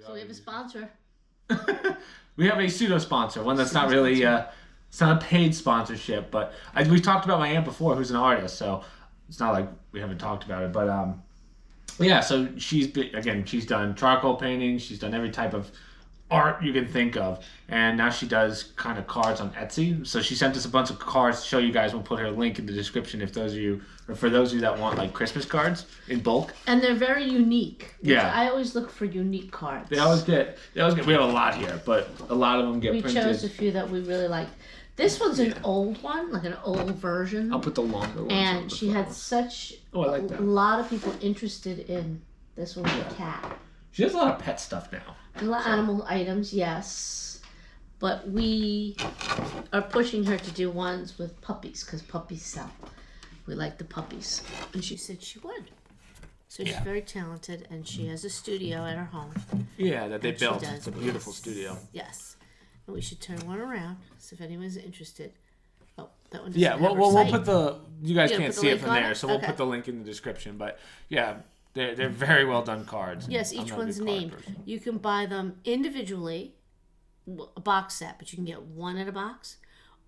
So we have a sponsor. We have a pseudo sponsor, one that's not really it's not a paid sponsorship, but we've talked about my aunt before, who's an artist, so it's not like we haven't talked about it. But yeah, so she's done charcoal painting, she's done every type of art you can think of, and now she does kind of cards on Etsy. So she sent us a bunch of cards to show you guys. We'll put her link in the description if those of you, or for those of you that want like Christmas cards in bulk. And they're very unique. Yeah, I always look for unique cards. They always get. We have a lot here, but a lot of them get printed. We chose a few that we really like. This one's an old one, like an old version. I'll put the longer ones. And she had such I like that. A lot of people interested in this one with a cat. She has a lot of pet stuff now. A lot of animal items, yes. But we are pushing her to do ones with puppies because puppies sell. We like the puppies. And she said she would. So she's very talented, and she has a studio at her home. Yeah, that they built. It's a beautiful studio. Yes. And we should turn one around, so if anyone's interested. Oh, that one doesn't Yeah, have we'll site. put the... You guys can't see it from there, it? so we'll Okay. put the link in the description. But yeah, they're very well done cards. Yes, each one's named. You can buy them individually, a box set, but you can get one in a box,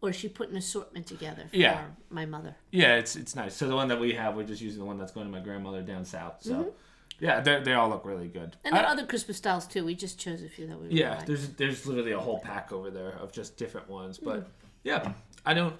or she put an assortment together for my mother. Yeah, it's nice. So the one that we have, we're just using the one that's going to my grandmother down south. So yeah, they all look really good. And there are other Christmas styles too. We just chose a few that we really like. There's literally a whole pack over there of just different ones. But yeah, I don't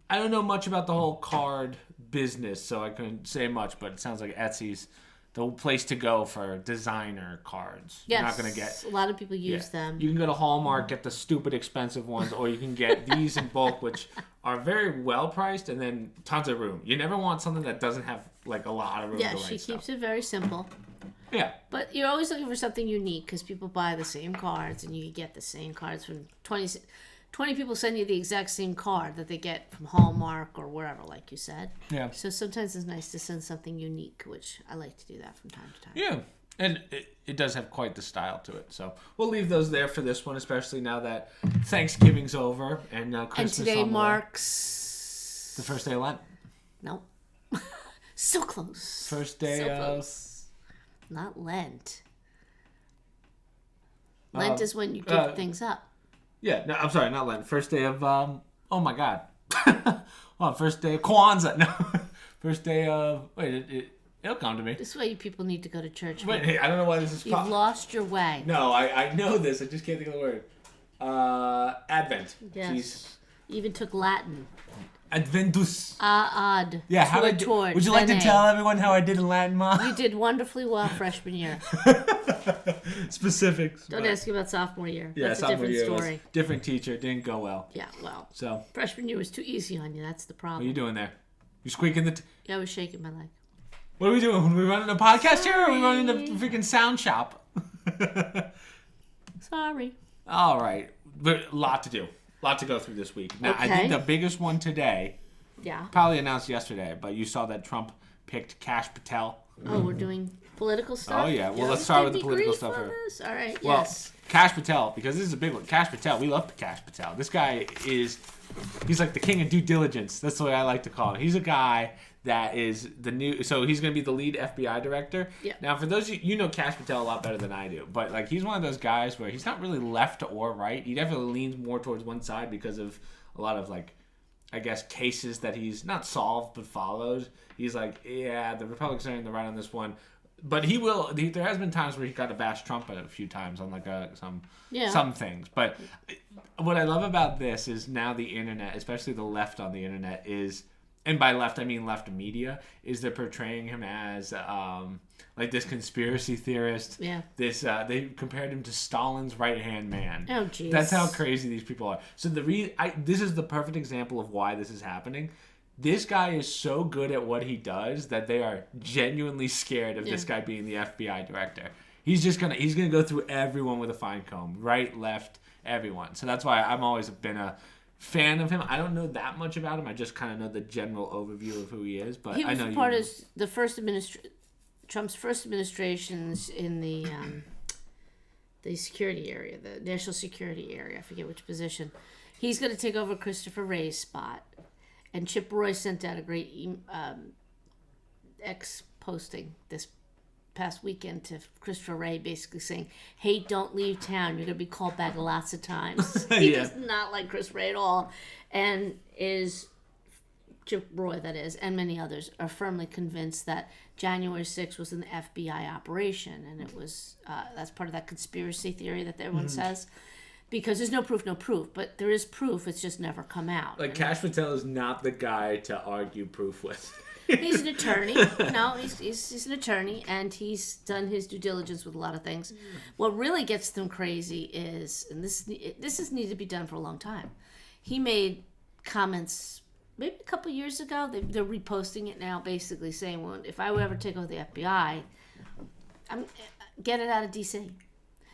know much about the whole card business, so I couldn't say much. But it sounds like Etsy's the place to go for designer cards. Yes, you're not gonna get a lot of people use them. You can go to Hallmark, get the stupid expensive ones, or you can get these in bulk, which are very well priced and then tons of room. You never want something that doesn't have like a lot of room. Yeah, she keeps it very simple. Yeah, but you're always looking for something unique because people buy the same cards, and you get the same cards from 20 people send you the exact same card that they get from Hallmark or wherever, like you said. Yeah. So sometimes it's nice to send something unique, which I like to do that from time to time. Yeah. And it does have quite the style to it. So we'll leave those there for this one, especially now that Thanksgiving's over and Christmas. And today marks... the first day of Lent. No. So close. First day of... Close. Not Lent. Lent is when you give things up. Yeah, no, I'm sorry, not Lent. First day of, oh my God. Well, first day of Kwanzaa. No, first day of, it'll come to me. This way people need to go to church. Wait, hey, I don't know why this is... You've lost your way. No, I know this. I just can't think of the word. Advent. Yes. Jeez. You even took Latin. Adventus. Ad. Yeah, how would you like to tell everyone how I did in Latin, Ma? You did wonderfully well freshman year. Specifics. Don't ask me about sophomore year. Yeah, that's sophomore a different year story. Different teacher, didn't go well. Yeah, well. So freshman year was too easy on you. That's the problem. What are you doing there? You squeaking the... Yeah, I was shaking my leg. What are we doing? Are we running a podcast here, or are we running a freaking sound shop? Sorry. All right, but a lot to do. A lot to go through this week. Now, I think the biggest one today, probably announced yesterday, but you saw that Trump picked Kash Patel. Oh, we're doing political stuff? Oh, yeah. Well, let's start with the political stuff here. All right, well, yes. Kash Patel, because this is a big one. Kash Patel, we love Kash Patel. This guy he's like the king of due diligence. That's the way I like to call him. He's a guy that is so he's going to be the lead FBI director. Yeah. Now, for those of you know Kash Patel a lot better than I do, but like he's one of those guys where he's not really left or right. He definitely leans more towards one side because of a lot of like, I guess, cases that he's not solved but followed. He's like, yeah, the Republicans are in the right on this one. But he will. There has been times where he got to bash Trump a few times on like some things. But what I love about this is now the internet, especially the left on the internet, is, and by left I mean left media, is they're portraying him as like this conspiracy theorist. Yeah. They compared him to Stalin's right hand man. Oh, jeez. That's how crazy these people are. So this is the perfect example of why this is happening. This guy is so good at what he does that they are genuinely scared of this guy being the FBI director. He's gonna go through everyone with a fine comb, right, left, everyone. So that's why I've always been a fan of him. I don't know that much about him. I just kind of know the general overview of who he is. But he was I know part of the Trump's first administrations in the security area, the national security area. I forget which position. He's going to take over Christopher Wray's spot. And Chip Roy sent out a great X posting this past weekend to Christopher Wray, basically saying, "Hey, don't leave town. You're gonna be called back lots of times." He does not like Chris Wray at all, and is Chip Roy, that is, and many others are firmly convinced that January 6th was an FBI operation, and it was that's part of that conspiracy theory that everyone says. Because there's no proof, but there is proof. It's just never come out. Like, Kash Patel is not the guy to argue proof with. He's an attorney. No, he's an attorney, and he's done his due diligence with a lot of things. What really gets them crazy is, and this has needed to be done for a long time. He made comments maybe a couple years ago. They're reposting it now, basically saying, "Well, if I would ever take over the FBI, get it out of D.C.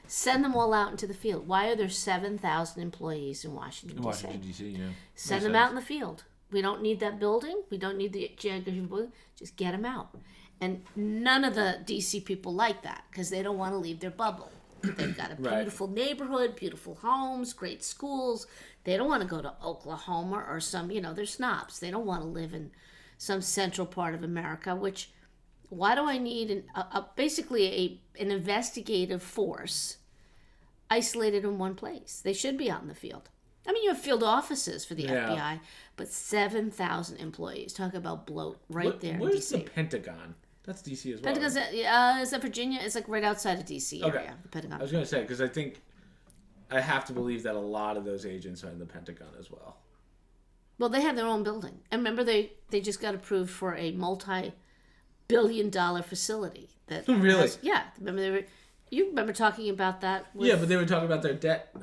Send them all out into the field. Why are there 7,000 employees in Washington, D.C.? Washington, D.C., yeah. Send them out in the field. We don't need that building. We don't need the geography building. Just get them out." And none of the D.C. people like that because they don't want to leave their bubble. They've got a beautiful neighborhood, beautiful homes, great schools. They don't want to go to Oklahoma or some, they're snobs. They don't want to live in some central part of America, which... Why do I need basically an investigative force isolated in one place? They should be out in the field. I mean, you have field offices for the FBI, but 7,000 employees. Talk about bloat there in Where's D.C. the Pentagon? That's D.C. as well. Pentagon's, is that Virginia? It's like right outside of D.C. area, the Pentagon. I was going to say, because I have to believe that a lot of those agents are in the Pentagon as well. Well, they have their own building. And remember, they just got approved for a multi-billion-dollar facility. Really? Remember you remember talking about that? But they were talking about their debt.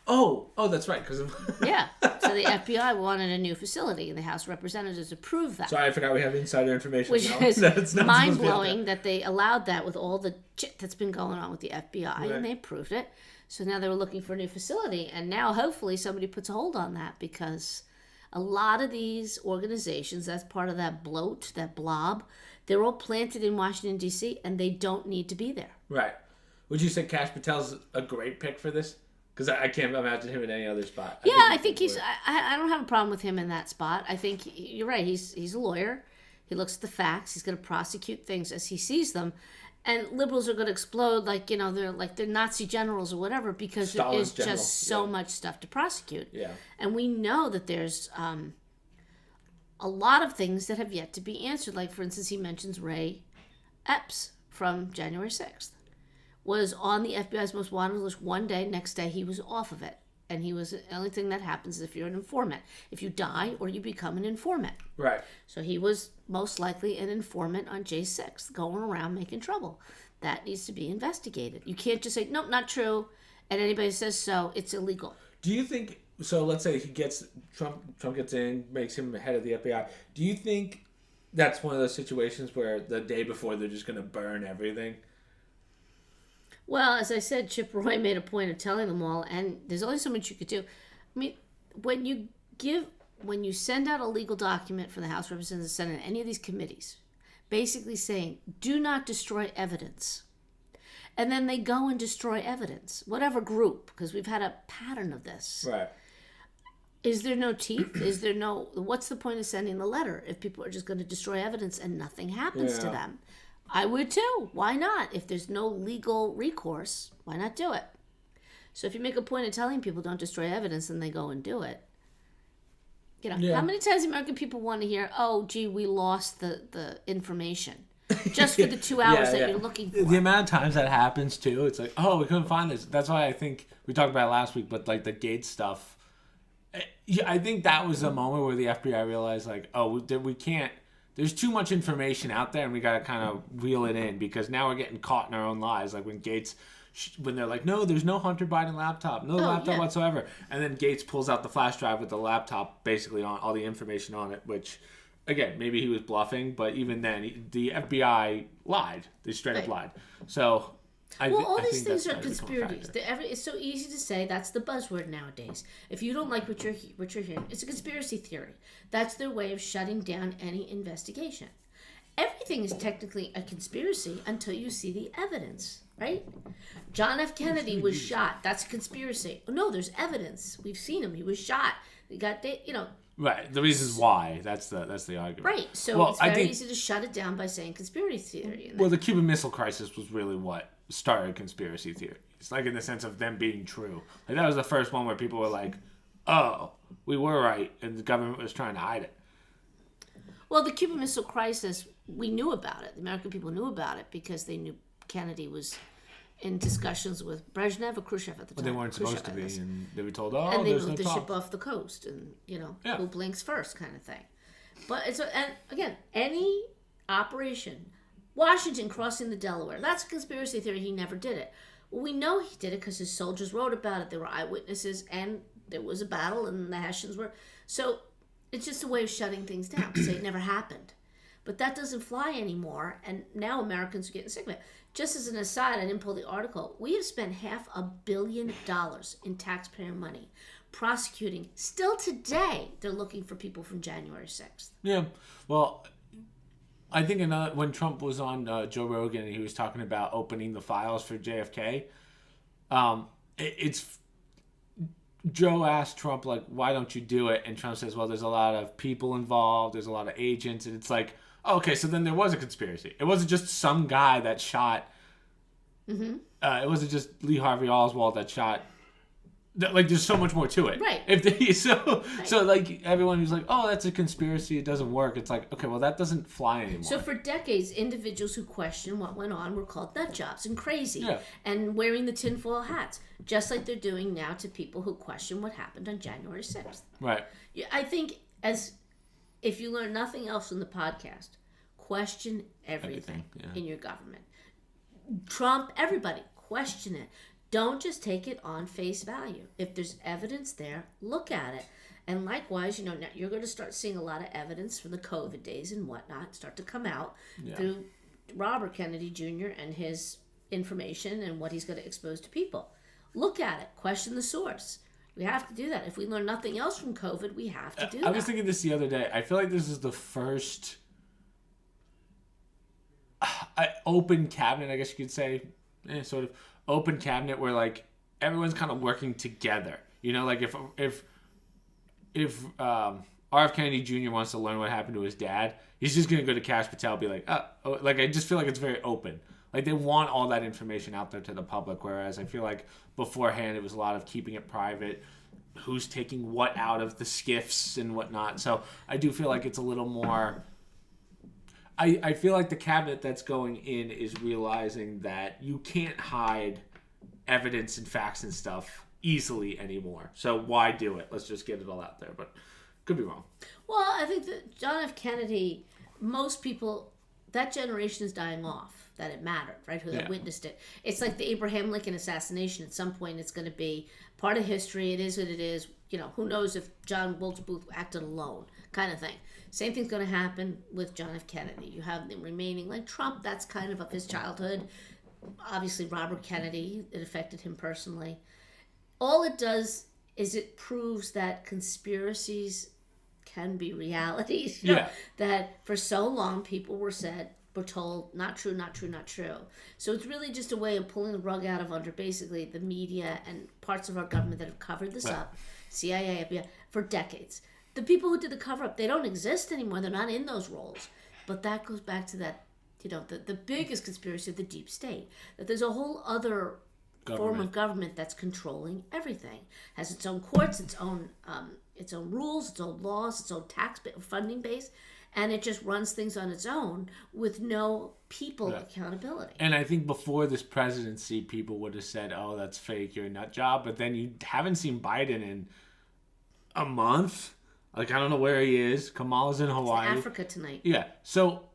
Oh, that's right. Because so the FBI wanted a new facility, and the House of Representatives approved that. Sorry, I forgot we have insider information. Which is mind-blowing that they allowed that with all the shit that's been going on with the FBI, and they approved it. So now they were looking for a new facility, and now hopefully somebody puts a hold on that because a lot of these organizations, that's part of that bloat, that blob, they're all planted in Washington, D.C., and they don't need to be there. Right. Would you say Kash Patel's a great pick for this? Because I can't imagine him in any other spot. I think he's... I don't have a problem with him in that spot. I think you're right. He's a lawyer. He looks at the facts. He's going to prosecute things as he sees them. And liberals are going to explode they're Nazi generals or whatever because there is just so much stuff to prosecute. Yeah. And we know that there's a lot of things that have yet to be answered. Like, for instance, he mentions Ray Epps from January 6th. Was on the FBI's most wanted list one day, next day he was off of it. And he was, the only thing that happens is if you're an informant. If you die or you become an informant. Right. So he was most likely an informant on J6, going around making trouble. That needs to be investigated. You can't just say, nope, not true, and anybody says so, it's illegal. Do you think, so let's say Trump gets in, makes him head of the FBI. Do you think that's one of those situations where the day before they're just going to burn everything? Well, as I said, Chip Roy made a point of telling them all, and there's only so much you could do. I mean, when you send out a legal document from the House of Representatives, Senate, any of these committees, basically saying, do not destroy evidence. And then they go and destroy evidence, whatever group, because we've had a pattern of this. Right. Is there no teeth? What's the point of sending the letter if people are just going to destroy evidence and nothing happens to them? I would too. Why not? If there's no legal recourse, why not do it? So if you make a point of telling people don't destroy evidence and they go and do it, how many times American people want to hear, oh, gee, we lost the information just for the 2 hours that you're looking for. The amount of times that happens too, it's like, oh, we couldn't find this. That's why I think we talked about it last week, but like the Gates stuff, I think that was a moment where the FBI realized like, oh, we can't. There's too much information out there, and we got to kind of reel it in because now we're getting caught in our own lies. Like when Gates, when they're like, no, there's no Hunter Biden laptop, laptop whatsoever. And then Gates pulls out the flash drive with the laptop basically on all the information on it, which, again, maybe he was bluffing, but even then, the FBI lied. They straight up lied. So... all these things are conspiracies. It's so easy to say. That's the buzzword nowadays. If you don't like what you're hearing, it's a conspiracy theory. That's their way of shutting down any investigation. Everything is technically a conspiracy until you see the evidence, right? John F. Kennedy was shot. That's a conspiracy. Oh, no, there's evidence. We've seen him. He was shot. Right. The reasons why. That's the argument. Right. So it's very easy to shut it down by saying conspiracy theory. Well, the Cuban Missile Crisis was really what started conspiracy theories. Like in the sense of them being true. Like that was the first one where people were like, "Oh, we were right," and the government was trying to hide it. Well, the Cuban Missile Crisis, we knew about it. The American people knew about it because they knew Kennedy was in discussions with Brezhnev or Khrushchev at the time. But they weren't supposed to be, and they were told, "Oh, and they there's moved no the talk." ship off the coast, and who blinks first, kind of thing. But and again, any operation, Washington crossing the Delaware, that's a conspiracy theory. He never did it. Well, we know he did it because his soldiers wrote about it. There were eyewitnesses, and there was a battle, and the Hessians were. So it's just a way of shutting things down to say it never happened. But that doesn't fly anymore, and now Americans are getting sick of it. Just as an aside, I didn't pull the article. We have spent $500 million in taxpayer money prosecuting. Still today, they're looking for people from January 6th. Yeah. Well, I think when Trump was on Joe Rogan and he was talking about opening the files for JFK, Joe asked Trump, like, why don't you do it? And Trump says, well, there's a lot of people involved. There's a lot of agents. And it's like, oh, okay, so then there was a conspiracy. It wasn't just some guy that shot. Mm-hmm. It wasn't just Lee Harvey Oswald that shot. Like, there's so much more to it. Right. So like, everyone who's like, oh, that's a conspiracy, it doesn't work. It's like, okay, well, that doesn't fly anymore. So for decades, individuals who questioned what went on were called nut jobs and crazy. Yeah. And wearing the tinfoil hats. Just like they're doing now to people who question what happened on January 6th. Right. I think if you learn nothing else from the podcast, question everything in your government. Trump, everybody, question it. Don't just take it on face value. If there's evidence there, look at it. And likewise, now you're going to start seeing a lot of evidence from the COVID days and whatnot start to come out through Robert Kennedy Jr. and his information and what he's going to expose to people. Look at it. Question the source. We have to do that. If we learn nothing else from COVID, we have to do that. I was thinking this the other day. I feel like this is the first open cabinet, I guess you could say, sort of open cabinet where like everyone's kind of working together. Like if RF Kennedy Jr. wants to learn what happened to his dad, he's just gonna go to Kash Patel and be like, like I just feel like it's very open. Like they want all that information out there to the public, whereas I feel like beforehand it was a lot of keeping it private, who's taking what out of the skiffs and whatnot. So I do feel like it's a little more. I feel like the cabinet that's going in is realizing that you can't hide evidence and facts and stuff easily anymore. So why do it? Let's just get it all out there. But could be wrong. Well, I think that John F. Kennedy, most people, that generation is dying off, that it mattered, right? Who that witnessed it. It's like the Abraham Lincoln assassination. At some point, it's going to be part of history. It is what it is. Who knows if John Wilkes Booth acted alone, kind of thing. Same thing's going to happen with John F. Kennedy. You have them remaining, like Trump, that's kind of his childhood. Obviously, Robert Kennedy, it affected him personally. All it does is it proves that conspiracies can be realities. That for so long people were told, not true, not true, not true. So it's really just a way of pulling the rug out of under basically the media and parts of our government that have covered this up, CIA, FBI, for decades. The people who did the cover-up, they don't exist anymore. They're not in those roles. But that goes back to that, the biggest conspiracy of the deep state. That there's a whole other form of government that's controlling everything. Has its own courts, its own rules, its own laws, its own tax funding base. And it just runs things on its own with no people accountability. And I think before this presidency, people would have said, oh, that's fake, you're a nut job. But then you haven't seen Biden in a month. Like, I don't know where he is. Kamala's in Hawaii. It's Africa tonight. Yeah. So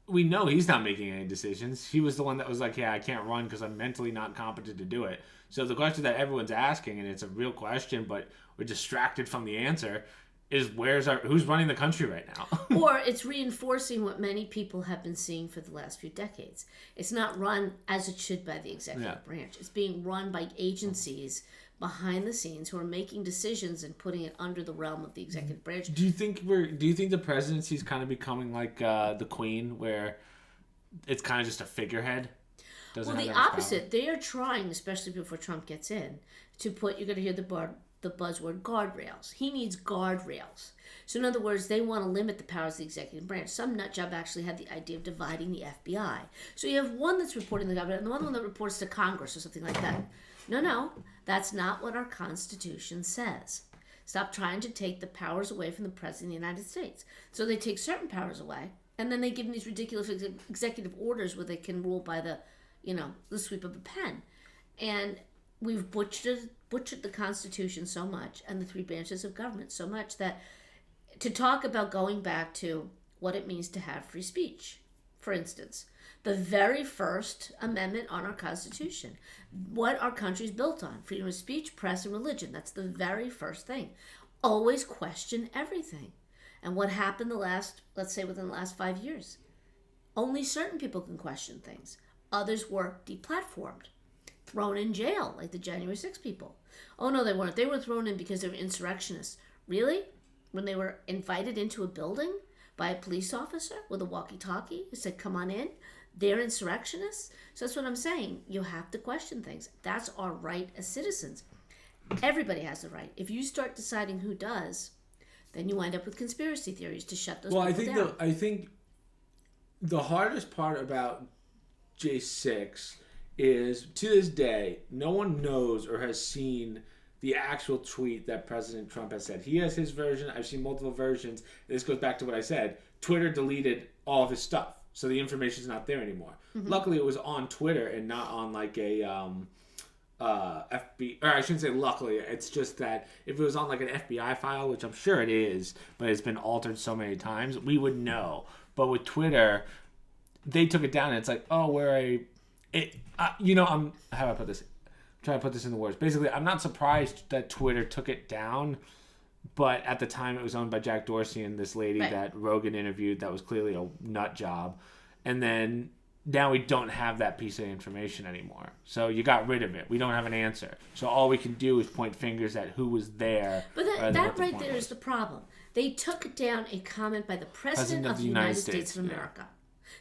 we know he's not making any decisions. He was the one that was like, I can't run because I'm mentally not competent to do it. So the question that everyone's asking, and it's a real question, but we're distracted from the answer, is who's running the country right now? Or it's reinforcing what many people have been seeing for the last few decades. It's not run as it should by the executive branch. It's being run by agencies behind the scenes who are making decisions and putting it under the realm of the executive branch. Do you think the presidency is kind of becoming like the Queen, where it's kind of just a figurehead? The opposite. They are trying, especially before Trump gets in, to put. You're going to hear the the buzzword guardrails. He needs guardrails. So in other words, they want to limit the powers of the executive branch. Some nutjob actually had the idea of dividing the FBI. So you have one that's reporting to the government and the other one that reports to Congress or something like that. No, that's not what our Constitution says. Stop trying to take the powers away from the President of the United States. So they take certain powers away, and then they give them these ridiculous executive orders where they can rule by the sweep of a pen. And we've butchered the Constitution so much and the three branches of government so much that to talk about going back to what it means to have free speech, for instance, the very first amendment on our Constitution, what our country's built on, freedom of speech, press, and religion. That's the very first thing. Always question everything. And what happened within the last 5 years? Only certain people can question things. Others were deplatformed, thrown in jail, like the January 6 people. Oh, no, they weren't. They were thrown in because they were insurrectionists. Really? When they were invited into a building by a police officer with a walkie-talkie who said, come on in, they're insurrectionists? So that's what I'm saying. You have to question things. That's our right as citizens. Everybody has the right. If you start deciding who does, then you wind up with conspiracy theories to shut those people down. I think the hardest part about J6 is, to this day, no one knows or has seen the actual tweet that President Trump has said. He has his version. I've seen multiple versions. This goes back to what I said. Twitter deleted all of his stuff, so the information is not there anymore. Mm-hmm. Luckily, it was on Twitter and not on like a FBI. Or I shouldn't say luckily. It's just that if it was on like an FBI file, which I'm sure it is, but it's been altered so many times, we would know. But with Twitter, they took it down, and it's like, oh, how do I put this? I'm trying to put this in the words. Basically, I'm not surprised that Twitter took it down, but at the time it was owned by Jack Dorsey and this lady that Rogan interviewed that was clearly a nut job. And then now we don't have that piece of information anymore. So you got rid of it. We don't have an answer. So all we can do is point fingers at who was there. But that right there is the problem. They took down a comment by the President of the United States of America. Yeah.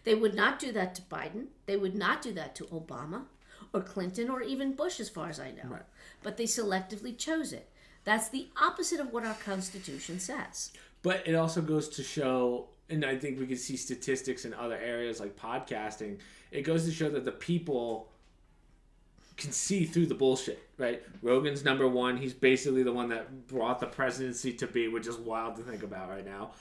They would not do that to Biden. They would not do that to Obama or Clinton or even Bush, as far as I know. Right. But they selectively chose it. That's the opposite of what our Constitution says. But it also goes to show, and I think we can see statistics in other areas like podcasting, it goes to show that the people can see through the bullshit, right? Rogan's number one. He's basically the one that brought the presidency to be, which is wild to think about right now.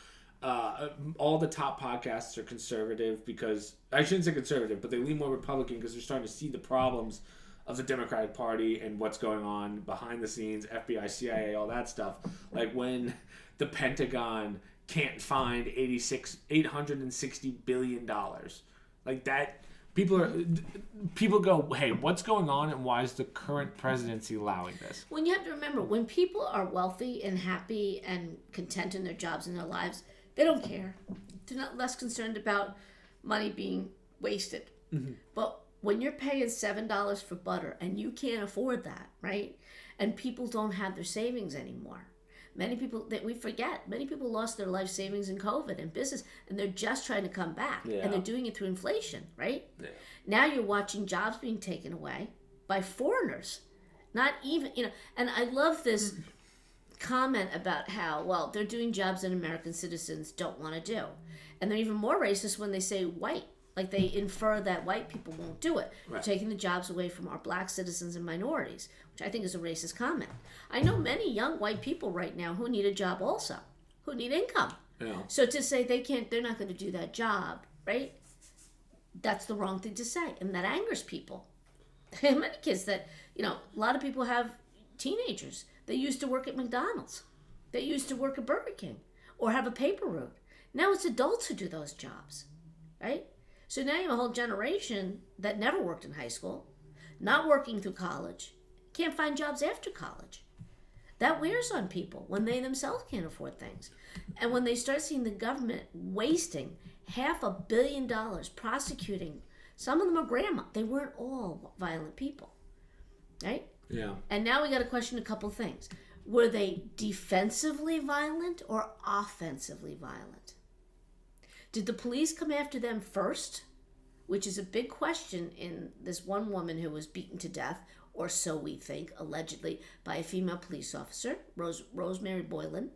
All the top podcasts are conservative because, I shouldn't say conservative, but they lean more Republican because they're starting to see the problems of the Democratic Party and what's going on behind the scenes, FBI, CIA, all that stuff. Like when the Pentagon can't find $860 billion. Like that, people go, hey, what's going on and why is the current presidency allowing this? When you have to remember, when people are wealthy and happy and content in their jobs and their lives, they don't care. They're not less concerned about money being wasted. Mm-hmm. But when you're paying $7 for butter and you can't afford that, right? And people don't have their savings anymore. Many people, that we forget, many people lost their life savings in COVID and business, and they're just trying to come back. Yeah. And they're doing it through inflation, right? Yeah. Now you're watching jobs being taken away by foreigners. Not even, and I love this comment about how, well, they're doing jobs that American citizens don't want to do. And they're even more racist when they say white. Like they infer that white people won't do it. Right. They're taking the jobs away from our black citizens and minorities, which I think is a racist comment. I know many young white people right now who need a job also, who need income. Yeah. So to say they're not going to do that job, right? That's the wrong thing to say. And that angers people. There are many kids that, a lot of people have teenagers. They used to work at McDonald's. They used to work at Burger King or have a paper route. Now it's adults who do those jobs, right? So now you have a whole generation that never worked in high school, not working through college, can't find jobs after college. That wears on people when they themselves can't afford things. And when they start seeing the government wasting $500 million prosecuting, some of them are grandma. They weren't all violent people, right? Yeah. And now we got to question a couple things. Were they defensively violent or offensively violent? Did the police come after them first? Which is a big question in this one woman who was beaten to death. or so we think, allegedly by a female police officer, Rosemary Boylan?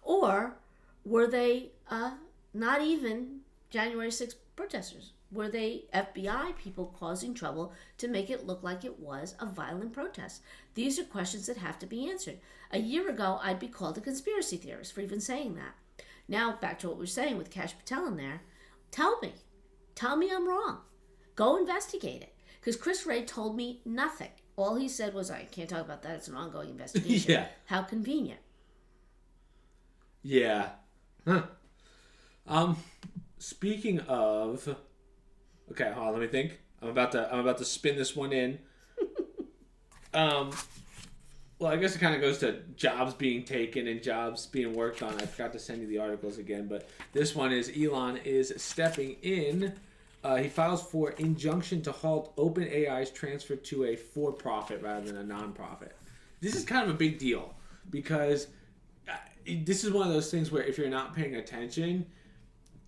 Or were they not even January 6th protesters? Were they FBI people causing trouble to make it look like it was a violent protest? These are questions that have to be answered. A year ago, I'd be called a conspiracy theorist for even saying that. Now, back to what we were saying with Kash Patel in there. Tell me I'm wrong. Go investigate it. Because Chris Wray told me nothing. All he said was, I can't talk about that. It's an ongoing investigation. Yeah. How convenient. Yeah. Huh. Speaking of, okay, hold on, let me think. I'm about to spin this one in. Well, I guess it kind of goes to jobs being taken and jobs being worked on. I forgot to send you the articles again, but this one is Elon is stepping in. He files for injunction to halt OpenAI's transfer to a for-profit rather than a non-profit. This is kind of a big deal because this is one of those things where if you're not paying attention,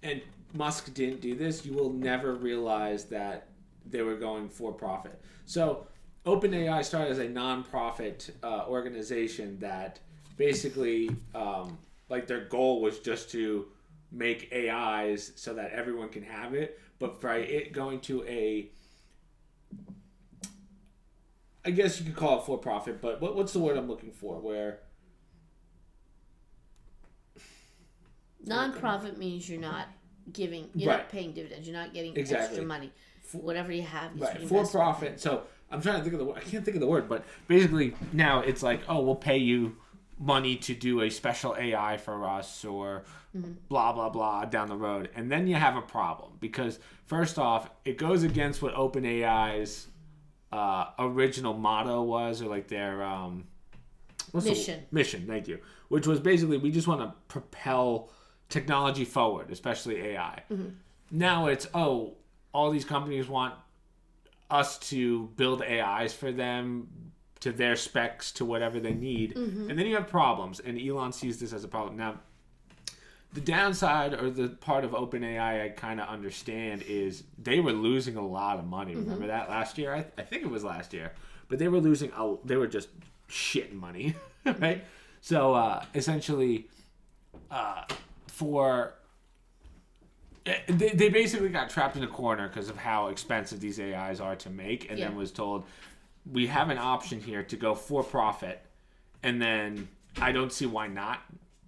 and Musk didn't do this, you will never realize that they were going for-profit. So OpenAI started as a non-profit organization that basically, like their goal was just to make AIs so that everyone can have it. But by it going to a, I guess you could call it for-profit, but what's the word I'm looking for? Where non-profit means you're not giving, you're not paying dividends, you're not getting extra money. Whatever you have, for-profit. So I'm trying to think of the word. I can't think of the word, but basically now it's like, oh, we'll pay you money to do a special AI for us or blah, blah, blah down the road. And then you have a problem because first off, it goes against what OpenAI's original motto was, or like their mission, thank you. Which was basically, we just want to propel technology forward, especially AI. Now it's, oh, all these companies want us to build AIs for them to their specs, to whatever they need. And then you have problems, and Elon sees this as a problem. Now, the downside, or the part of OpenAI I kind of understand, is they were losing a lot of money. Remember that last year? I think it was last year. But they were losing, they were just shitting money, right? So, essentially, they basically got trapped in a corner because of how expensive these AIs are to make, and then was told, we have an option here to go for profit, and then I don't see why not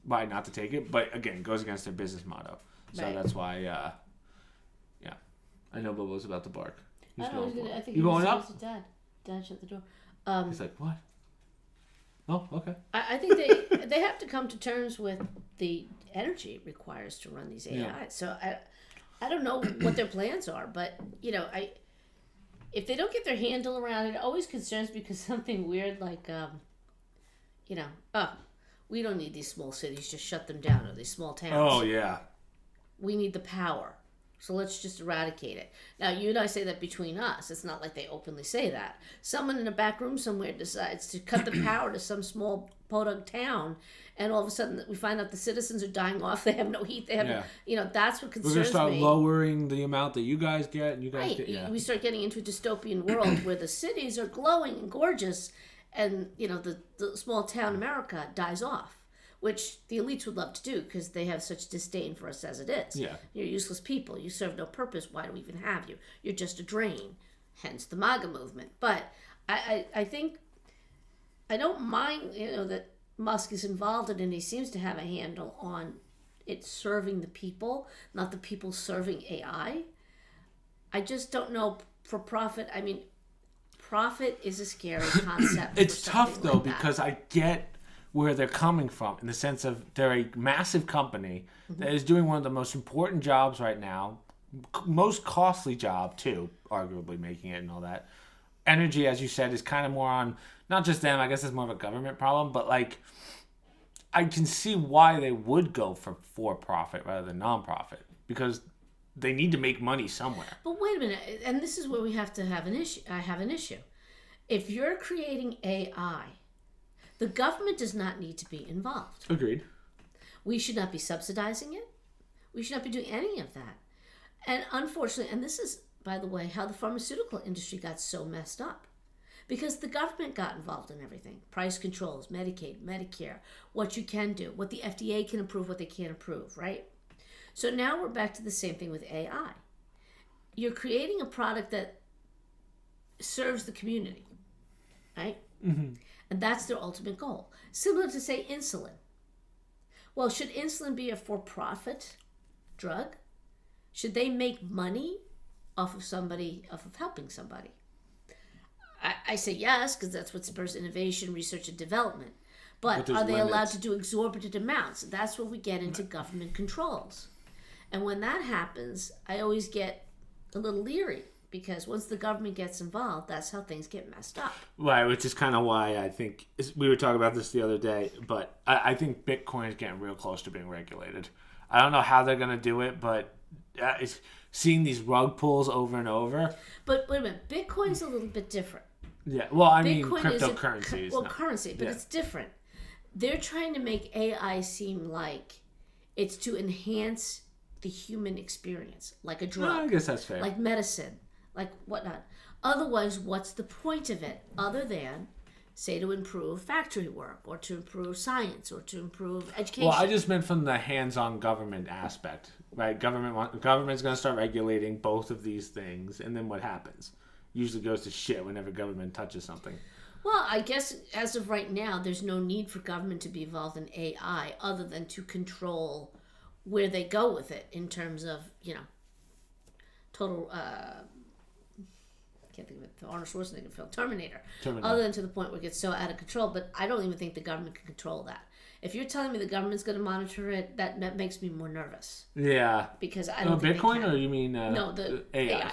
to take it, but again, it goes against their business motto. So that's why, yeah. I know Bobo's about to bark. He's going for it. I think you going up? Dad shut the door. He's like, what? Oh, okay. I think they have to come to terms with the energy it requires to run these AIs. Yeah. So I don't know what their plans are, but if they don't get their handle around it, it always concerns me because something weird like we don't need these small cities, just shut them down, or these small towns. Oh yeah. We need the power. So let's just eradicate it. Now, you and I say that between us. It's not like they openly say that. Someone in a back room somewhere decides to cut the power to some small podunk town, and all of a sudden we find out the citizens are dying off. They have no heat. They have, that's what concerns me. We're going to start lowering the amount that you guys get, and you guys get. Yeah. We start getting into a dystopian world where the cities are glowing and gorgeous, and the small town America dies off. Which the elites would love to do because they have such disdain for us as it is. Yeah. You're useless people. You serve no purpose. Why do we even have you? You're just a drain. Hence the MAGA movement. But I think, I don't mind, that Musk is involved in it, and he seems to have a handle on it serving the people, not the people serving AI. I just don't know for profit. I mean, profit is a scary concept. It's tough, though, because I get where they're coming from, in the sense of they're a massive company that is doing one of the most important jobs right now, most costly job too, arguably, making it and all that. Energy, as you said, is kind of more on, not just them, I guess it's more of a government problem, but like, I can see why they would go for profit rather than non-profit, because they need to make money somewhere. But wait a minute, and this is where we have to have an issue. I have an issue. If you're creating AI, the government does not need to be involved. Agreed. We should not be subsidizing it. We should not be doing any of that. And unfortunately, and this is, by the way, how the pharmaceutical industry got so messed up. Because the government got involved in everything. Price controls, Medicaid, Medicare, what you can do, what the FDA can approve, what they can't approve, right? So now we're back to the same thing with AI. You're creating a product that serves the community, right? Mm-hmm. And that's their ultimate goal. Similar to, say, insulin. Well, should insulin be a for-profit drug? Should they make money off of helping somebody? I say yes, because that's what spurs innovation, research, and development. But are they allowed to do exorbitant amounts? That's where we get into government controls. And when that happens, I always get a little leery, because once the government gets involved, that's how things get messed up. Right, which is kind of why I think, we were talking about this the other day, but I think Bitcoin is getting real close to being regulated. I don't know how they're going to do it, but it's seeing these rug pulls over and over. But wait a minute, Bitcoin's a little bit different. Yeah, well, I mean, Bitcoin cryptocurrencies. Currency, but it's different. They're trying to make AI seem like it's to enhance the human experience, like a drug. I guess that's fair. Like medicine, like whatnot. Otherwise, what's the point of it other than, say, to improve factory work or to improve science or to improve education? Well, I just meant from the hands-on government aspect, right? Government's going to start regulating both of these things, and then what happens? Usually goes to shit whenever government touches something. Well, I guess as of right now, there's no need for government to be involved in AI other than to control where they go with it in terms of, total, I can't think of it, the Arnold Schwarzenegger film, Terminator. Other than to the point where it gets so out of control, but I don't even think the government can control that. If you're telling me the government's going to monitor it, that makes me more nervous. Yeah. Because I don't think Bitcoin, they can. or you mean no, the AI.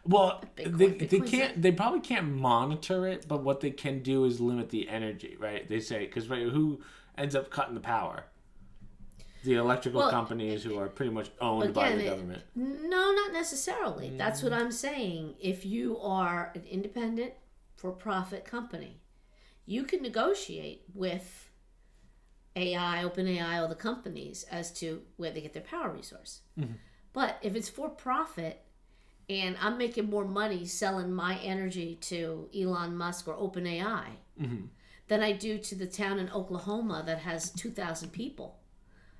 Well, Bitcoin. they can't. They probably can't monitor it, but what they can do is limit the energy, right? They say, because who ends up cutting the power? The electrical companies, who are pretty much owned by the government. No, not necessarily. That's what I'm saying. If you are an independent, for-profit company, you can negotiate with AI, OpenAI, all the companies as to where they get their power resource. Mm-hmm. But if it's for-profit, and I'm making more money selling my energy to Elon Musk or OpenAI than I do to the town in Oklahoma that has 2,000 people.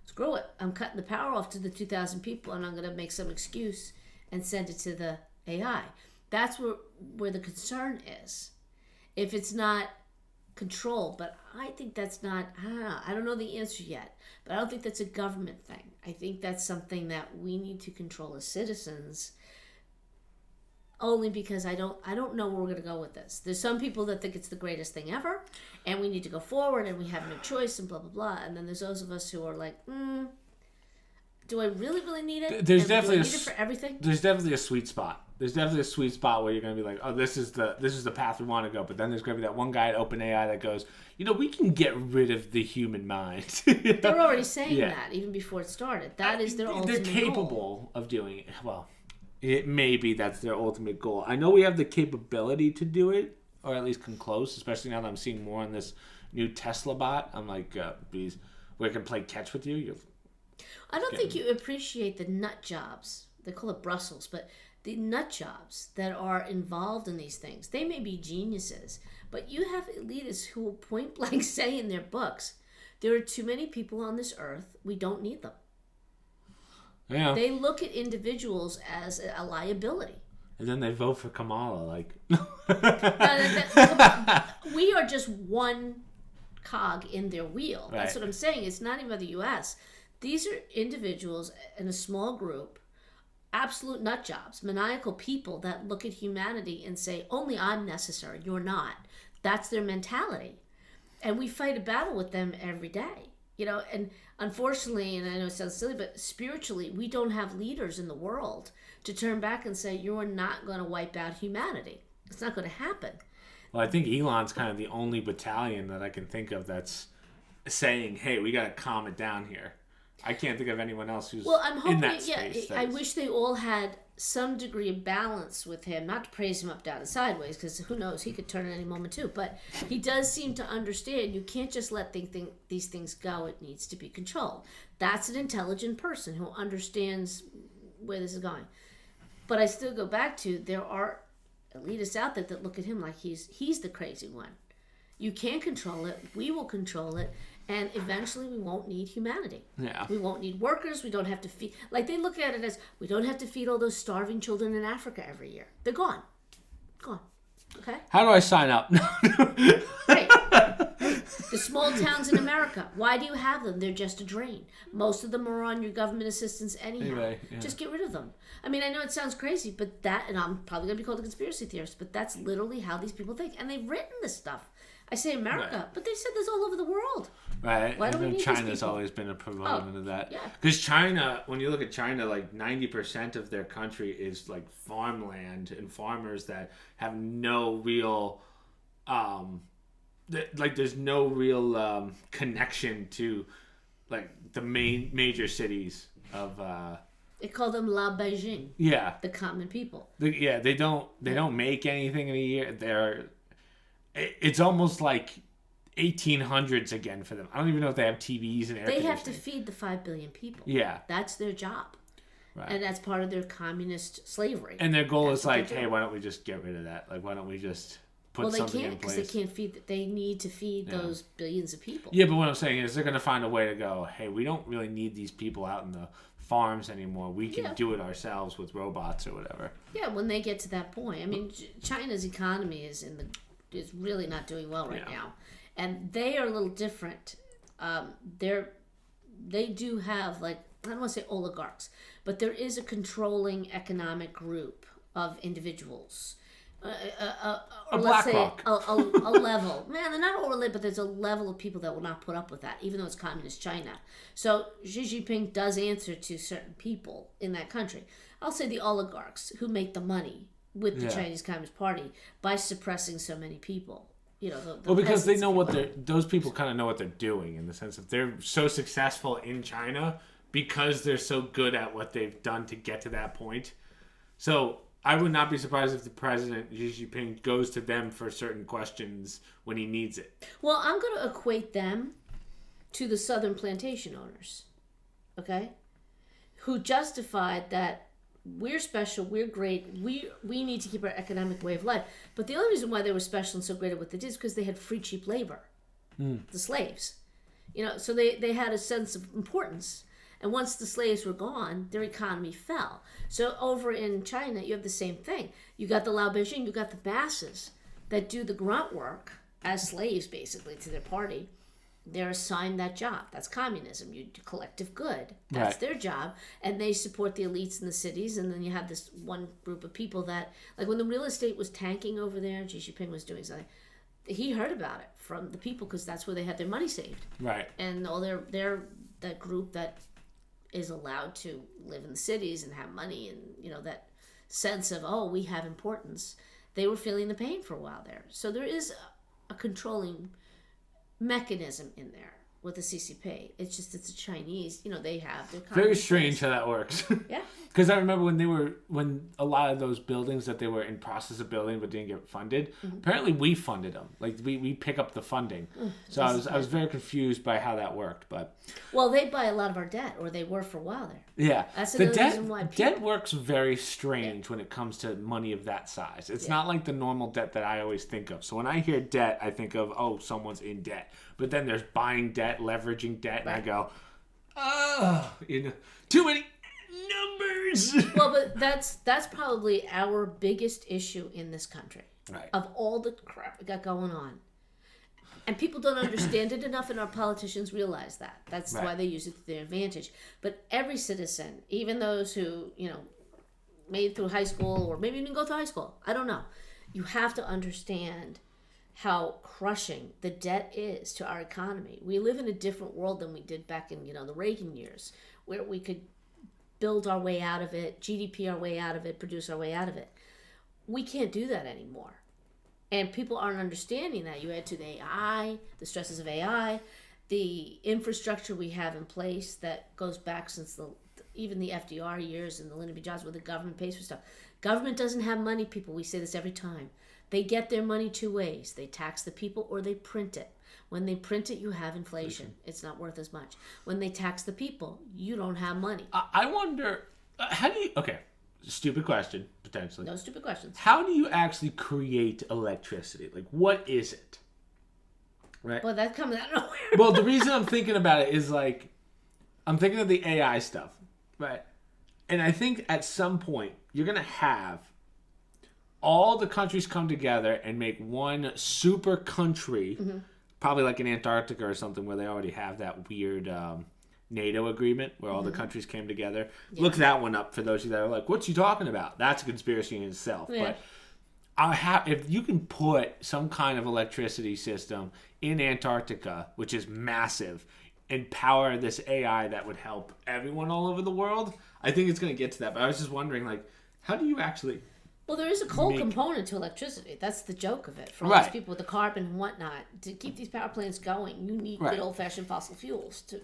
Screw it. I'm cutting the power off to the 2,000 people, and I'm going to make some excuse and send it to the AI. That's where the concern is. If it's not controlled, but I think that's not, I don't know the answer yet, but I don't think that's a government thing. I think that's something that we need to control as citizens. Only because I don't know where we're going to go with this. There's some people that think it's the greatest thing ever, and we need to go forward, and we have no choice, and blah, blah, blah. And then there's those of us who are like, do I really need it? There's definitely do I need it for everything? There's definitely a sweet spot. There's definitely a sweet spot where you're going to be like, oh, this is the path we want to go. But then there's going to be that one guy at OpenAI that goes, we can get rid of the human mind. They're already saying that even before it started. That is their ultimate goal. They're capable of doing it. Well, maybe that's their ultimate goal. I know we have the capability to do it, or at least come close, especially now that I'm seeing more on this new Tesla bot. I'm like, bees, where it can play catch with you. I don't think you appreciate the nut jobs. They call it Brussels, but the nut jobs that are involved in these things. They may be geniuses, but you have elitists who will point blank say in their books, there are too many people on this earth, we don't need them. Yeah. They look at individuals as a liability. And then they vote for Kamala, like... We are just one cog in their wheel. Right. That's what I'm saying. It's not even about the U.S. These are individuals in a small group, absolute nut jobs, maniacal people that look at humanity and say, only I'm necessary, you're not. That's their mentality. And we fight a battle with them every day. And unfortunately, and I know it sounds silly, but spiritually, we don't have leaders in the world to turn back and say, you're not going to wipe out humanity. It's not going to happen. Well, I think Elon's kind of the only battalion that I can think of that's saying, hey, we got to calm it down here. I can't think of anyone else who's in that space. I wish they all had some degree of balance with him, not to praise him up, down, and sideways, because who knows, he could turn at any moment too, but he does seem to understand you can't just let these things go. It needs to be controlled. That's an intelligent person who understands where this is going. But I still go back to, there are elitists out there that look at him like he's the crazy one. You can't control it. We will control it. And eventually we won't need humanity. Yeah. We won't need workers. We don't have to feed. Like, they look at it as, we don't have to feed all those starving children in Africa every year. They're gone. Gone. Okay? How do I sign up? Right. The small towns in America, why do you have them? They're just a drain. Most of them are on your government assistance anyhow. Anyway, yeah. Just get rid of them. I mean, I know it sounds crazy, but that, and I'm probably going to be called a conspiracy theorist, but that's literally how these people think. And they've written this stuff. I say America, Right. but they've said this all over the world. Right. Why don't we need these China's people? always been a proponent of that. Yeah. Because China, when you look at China, like 90% of their country is like farmland and farmers that have no real, there's no real connection to like the major cities of. They call them La Beijing. Yeah. The common people. They don't make anything in a year. It's almost like 1800s again for them. I don't even know if they have TVs and air They conditioning. have to feed the 5 billion people. Yeah. That's their job. Right. And that's part of their communist slavery. And their goal That's is what like, they do. hey, why don't we just get rid of that? Like, why don't we just put Well, they something can't in because place? they can't feed. They need to feed those billions of people. Yeah, but what I'm saying is they're going to find a way to go, hey, we don't really need these people out in the farms anymore. We can do it ourselves with robots or whatever. Yeah, when they get to that point. I mean, China's economy is really not doing well right now, and they are a little different. They do have, like, I don't want to say oligarchs, but there is a controlling economic group of individuals. Or let's say BlackRock. a level. Man, they're not all elite, but there's a level of people that will not put up with that, even though it's communist China. So Xi Jinping does answer to certain people in that country. I'll say the oligarchs who make the money with the Chinese Communist Party by suppressing so many people. You know, the because they peasants, know what those people kind of know what they're doing, in the sense that they're so successful in China because they're so good at what they've done to get to that point. So I would not be surprised if the president, Xi Jinping, goes to them for certain questions when he needs it. Well, I'm going to equate them to the southern plantation owners, okay, who justified that we're special, we're great, we need to keep our economic way of life. But the only reason why they were special and so great at what they did is because they had free, cheap labor, the slaves. You know, so they had a sense of importance. And once the slaves were gone, their economy fell. So over in China, you have the same thing. You got the Lao Beijing, you got the masses that do the grunt work as slaves, basically, to their party. They're assigned that job. That's communism. You do collective good. That's their job. And they support the elites in the cities. And then you have this one group of people that, like when the real estate was tanking over there, Xi Jinping was doing something, he heard about it from the people because that's where they had their money saved. Right. And all they're that group that is allowed to live in the cities and have money and, you know, that sense of, oh, we have importance. They were feeling the pain for a while there. So there is a controlling mechanism in there with the CCP. It's just, it's a Chinese, you know, they have their Very strange how that works. Yeah. Because I remember when a lot of those buildings that they were in process of building but didn't get funded, apparently we funded them. Like we pick up the funding. So I was very confused by how that worked. But well, they buy a lot of our debt, or they were for a while there. yeah, That's the another reason why debt works very strange when it comes to money of that size. It's not like the normal debt that I always think of. So when I hear debt, I think of, oh, someone's in debt. But then there's buying debt, leveraging debt, and I go, oh, you know, too many numbers. Well, but that's probably our biggest issue in this country. Right. Of all the crap we got going on. And people don't understand it enough, and our politicians realize that. That's why they use it to their advantage. But every citizen, even those who, you know, made it through high school or maybe even go through high school, I don't know. You have to understand how crushing the debt is to our economy. We live in a different world than we did back in, you know, the Reagan years, where we could build our way out of it, GDP our way out of it, produce our way out of it. We can't do that anymore. And people aren't understanding that. You add to the AI, the stresses of AI, the infrastructure we have in place that goes back since even the FDR years and the Lyndon B. Johnson, where the government pays for stuff. Government doesn't have money, people. We say this every time. They get their money two ways. They tax the people or they print it. When they print it, you have inflation. It's not worth as much. When they tax the people, you don't have money. I wonder, how do you, okay, stupid question, potentially. No stupid questions. How do you actually create electricity? Like, what is it? Right? Well, that comes out of nowhere. Well, the reason I'm thinking about it is, like, I'm thinking of the AI stuff, right? And I think at some point, you're going to have all the countries come together and make one super country, probably like in Antarctica or something, where they already have that weird NATO agreement where all the countries came together. Yeah. Look that one up for those of you that are like, what's he talking about? That's a conspiracy in itself. Yeah. But if you can put some kind of electricity system in Antarctica, which is massive, and power this AI that would help everyone all over the world, I think it's going to get to that. But I was just wondering, like, how do you actually... Well, there is a coal component to electricity. That's the joke of it. For all these people with the carbon and whatnot, to keep these power plants going, you need good old-fashioned fossil fuels to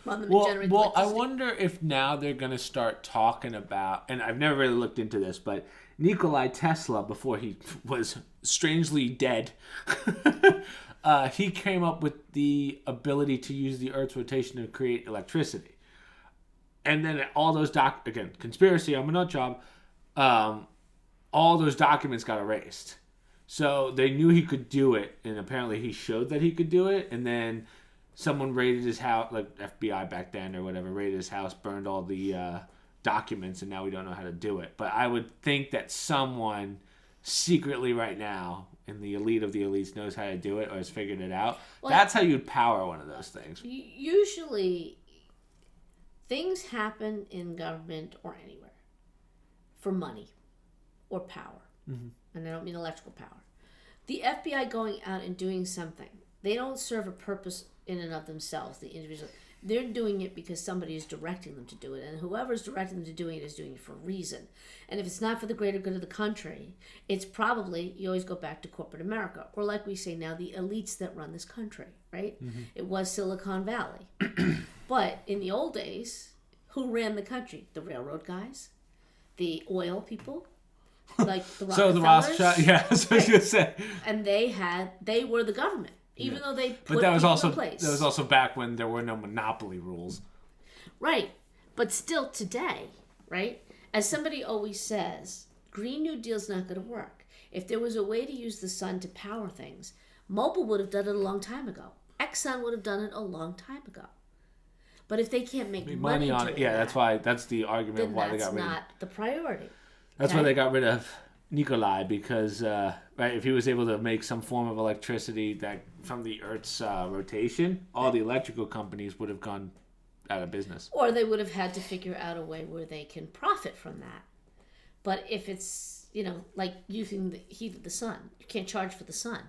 run them and generate electricity. I wonder if now they're going to start talking about, and I've never really looked into this, but Nikola Tesla, before he was strangely dead, he came up with the ability to use the Earth's rotation to create electricity. And then all those again, conspiracy, I'm a nut job, all those documents got erased. So they knew he could do it, and apparently he showed that he could do it, and then someone raided his house, like FBI back then or whatever, raided his house, burned all the documents, and now we don't know how to do it. But I would think that someone secretly right now in the elite of the elites knows how to do it or has figured it out. Well, that's how you'd power one of those things. Usually, things happen in government or anywhere for money or power. And I don't mean electrical power. The FBI going out and doing something, they don't serve a purpose in and of themselves, the individual. They're doing it because somebody is directing them to do it, and whoever's directing them to doing it is doing it for a reason. And if it's not for the greater good of the country, it's probably, you always go back to corporate America, or like we say now, the elites that run this country, right? It was Silicon Valley. But in the old days, who ran the country? The railroad guys, the oil people, like the Rockefellers. So the Rothschild, yeah, that's what I was going to say. And they were the government. Even though they put but that was also in place. That was also back when there were no monopoly rules. Right. But still today, right? As somebody always says, Green New Deal's not going to work. If there was a way to use the sun to power things, Mobil would have done it a long time ago. Exxon would have done it a long time ago. But if they can't make money on it, that's the argument of why they got rid of it. That's not the priority. That's why they got rid of Nikolai, because if he was able to make some form of electricity that from the Earth's rotation, all the electrical companies would have gone out of business. Or they would have had to figure out a way where they can profit from that. But if it's, like using the heat of the sun, you can't charge for the sun.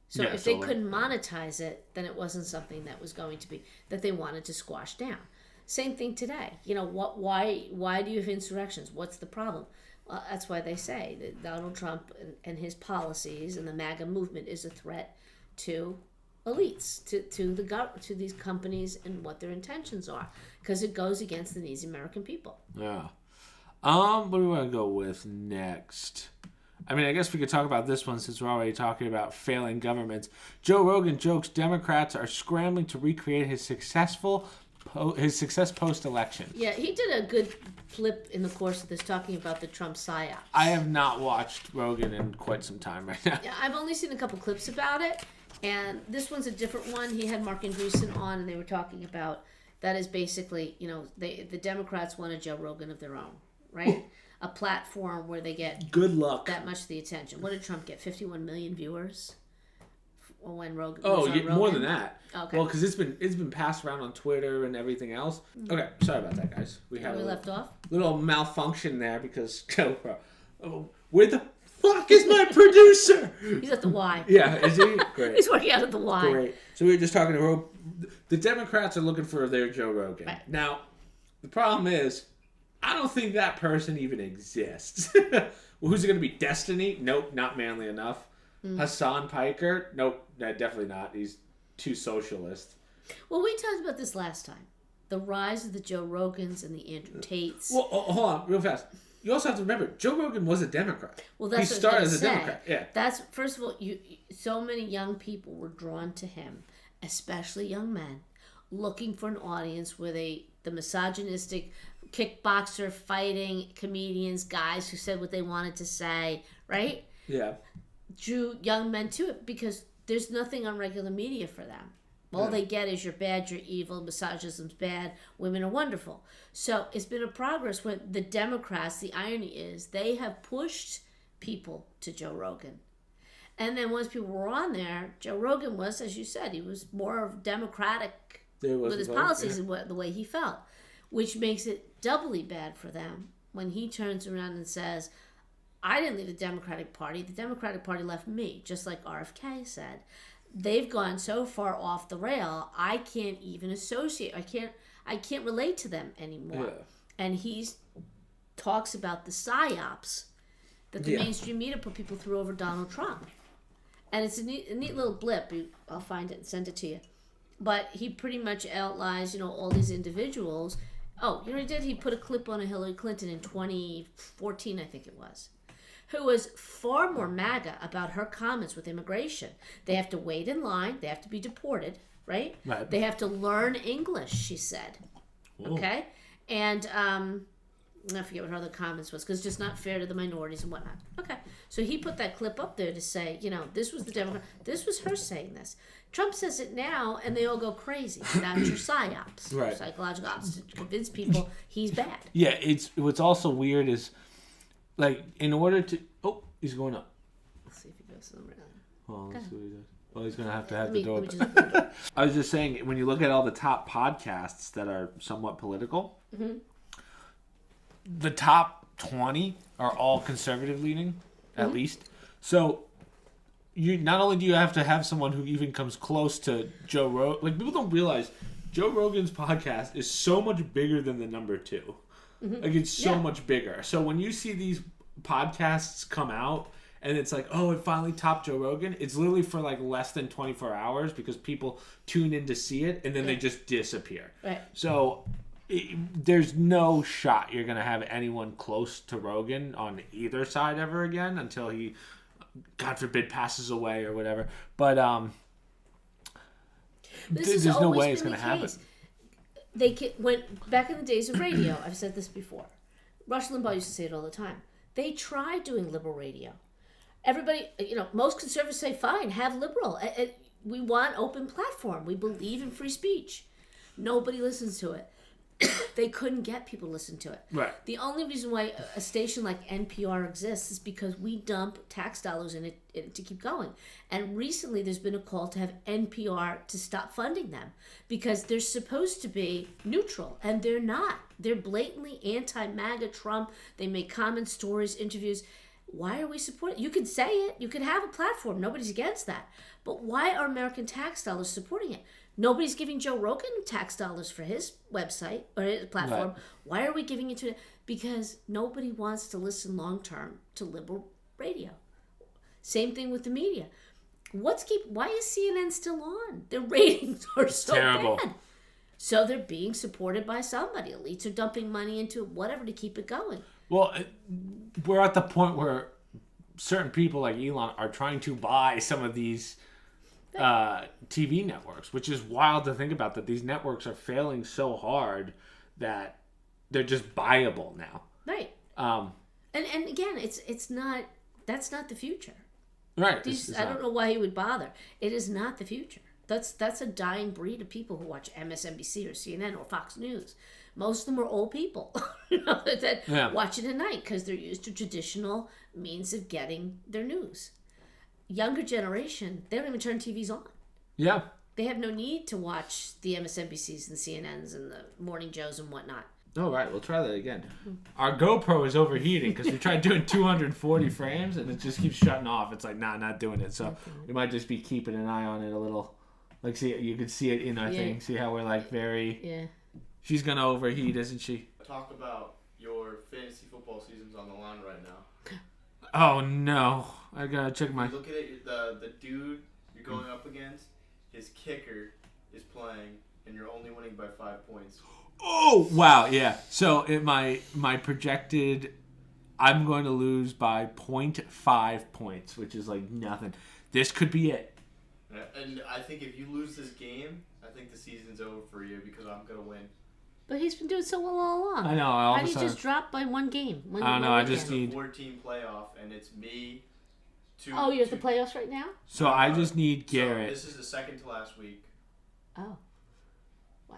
So if they couldn't monetize it, then it wasn't something that was going to be, that they wanted to squash down. Same thing today. Why do you have insurrections? What's the problem? Well, that's why they say that Donald Trump and his policies and the MAGA movement is a threat to elites, to these companies and what their intentions are, because it goes against the needs of American people. Yeah. What do we want to go with next? I mean, I guess we could talk about this one since we're already talking about failing governments. Joe Rogan jokes Democrats are scrambling to recreate his success post-election. Yeah, he did a good flip in the course of this talking about the Trump psyops. I have not watched Rogan in quite some time right now. Yeah, I've only seen a couple clips about it, and this one's a different one. He had Mark Andreessen on, and they were talking about that is basically, the Democrats want a Joe Rogan of their own, right? A platform where they get good luck that much of the attention. What did Trump get? 51 million viewers when Rogan. More than that. Okay. Well, because it's been passed around on Twitter and everything else. Okay, sorry about that, guys. We left off. Little malfunction there because where the fuck is my producer? He's at the Y. Yeah, is he? Great. He's working out at the Y. Great. So we were just talking to the Democrats are looking for their Joe Rogan. Right. Now, the problem is, I don't think that person even exists. Well, who's it going to be? Destiny? Nope, not manly enough. Hassan Piker? Nope, definitely not. He's too socialist. Well, we talked about this last time. The rise of the Joe Rogans and the Andrew Tates. Well, hold on, real fast. You also have to remember, Joe Rogan was a Democrat. Well, that's he started as a Democrat. Yeah. That's, first of all, so many young people were drawn to him, especially young men, looking for an audience where the misogynistic kickboxer fighting comedians, guys who said what they wanted to say, right? Yeah. Drew young men to it because there's nothing on regular media for them. All they get is you're bad, you're evil, misogynism's bad, women are wonderful. So it's been a progress when the Democrats, the irony is, they have pushed people to Joe Rogan. And then once people were on there, Joe Rogan was, as you said, he was more democratic with his policies and the way he felt, which makes it doubly bad for them when he turns around and says, I didn't leave the Democratic Party. The Democratic Party left me, just like RFK said. They've gone so far off the rail, I can't even associate. I can't relate to them anymore. Yeah. And he talks about the psyops that the mainstream media put people through over Donald Trump. And it's a neat little blip. I'll find it and send it to you. But he pretty much outlines, all these individuals. Oh, you know what he did? He put a clip on a Hillary Clinton in 2014, I think it was, who was far more MAGA about her comments with immigration. They have to wait in line. They have to be deported, right? Right. They have to learn English, she said. Ooh. Okay? And I forget what her other comments was, because it's just not fair to the minorities and whatnot. Okay. So he put that clip up there to say, this was the Democrat. This was her saying this. Trump says it now, and they all go crazy. That's your psyops. Right. Psychological ops to convince people he's bad. Yeah, what's also weird is, like, in order to... Oh, he's going up. Let's see if he goes somewhere. Oh, let's see what he does. Well, he's going to have the door open. I was just saying, when you look at all the top podcasts that are somewhat political, the top 20 are all conservative leaning, at least. So, you not only do you have to have someone who even comes close to Joe Rogan... Like, people don't realize Joe Rogan's podcast is so much bigger than the number 2. Like, it's so much bigger. So when you see these podcasts come out and it's like, oh, it finally topped Joe Rogan, it's literally for like less than 24 hours because people tune in to see it and then they just disappear. Right. So there's no shot you're going to have anyone close to Rogan on either side ever again until he, God forbid, passes away or whatever. But there's no way it's going to happen. They went back in the days of radio. I've said this before. Rush Limbaugh used to say it all the time. They tried doing liberal radio. Everybody, most conservatives say, fine, have liberal. We want open platform. We believe in free speech. Nobody listens to it. They couldn't get people to listen to it. Right. The only reason why a station like NPR exists is because we dump tax dollars in it to keep going. And recently there's been a call to have NPR to stop funding them because they're supposed to be neutral, and they're not. They're blatantly anti-MAGA Trump. They make comments, stories, interviews. Why are we supporting? You can say it. You can have a platform. Nobody's against that. But why are American tax dollars supporting it? Nobody's giving Joe Rogan tax dollars for his website or his platform. Right. Why are we giving it to it? Because nobody wants to listen long-term to liberal radio. Same thing with the media. Why is CNN still on? Their ratings are so terrible. Bad. So they're being supported by somebody. Elites are dumping money into whatever to keep it going. Well, we're at the point where certain people like Elon are trying to buy some of these TV networks, which is wild to think about, that these networks are failing so hard that they're just buyable now. Right. And again, it's not, that's not the future. Right. I don't know why he would bother. It is not the future. That's a dying breed of people who watch MSNBC or CNN or Fox News. Most of them are old people that watch it at night because they're used to traditional means of getting their news. Younger generation, they don't even turn TVs on. Yeah. They have no need to watch the MSNBCs and CNNs and the Morning Joes and whatnot. All right, we'll try that again. Our GoPro is overheating because we tried doing 240 frames and it just keeps shutting off. It's like, not doing it. So we might just be keeping an eye on it a little. Like, see, you can see it in our thing. See how we're like very... Yeah. She's going to overheat, isn't she? Talk about your fantasy football season's on the line right now. Oh, no. I got to check my... Look at it. The dude you're going up against, his kicker is playing, and you're only winning by 5 points. Oh, wow, yeah. So my projected, I'm going to lose by 0.5 points, which is like nothing. This could be it. And I think if you lose this game, I think the season's over for you because I'm gonna win. But he's been doing so well all along. I know. All How of a do you sudden, just drop by one game? I don't know. I just It's a need. 14 playoff, and it's me. Oh, you're at the playoffs right now? So I just need So Garrett. this is the second to last week. Oh. Wow.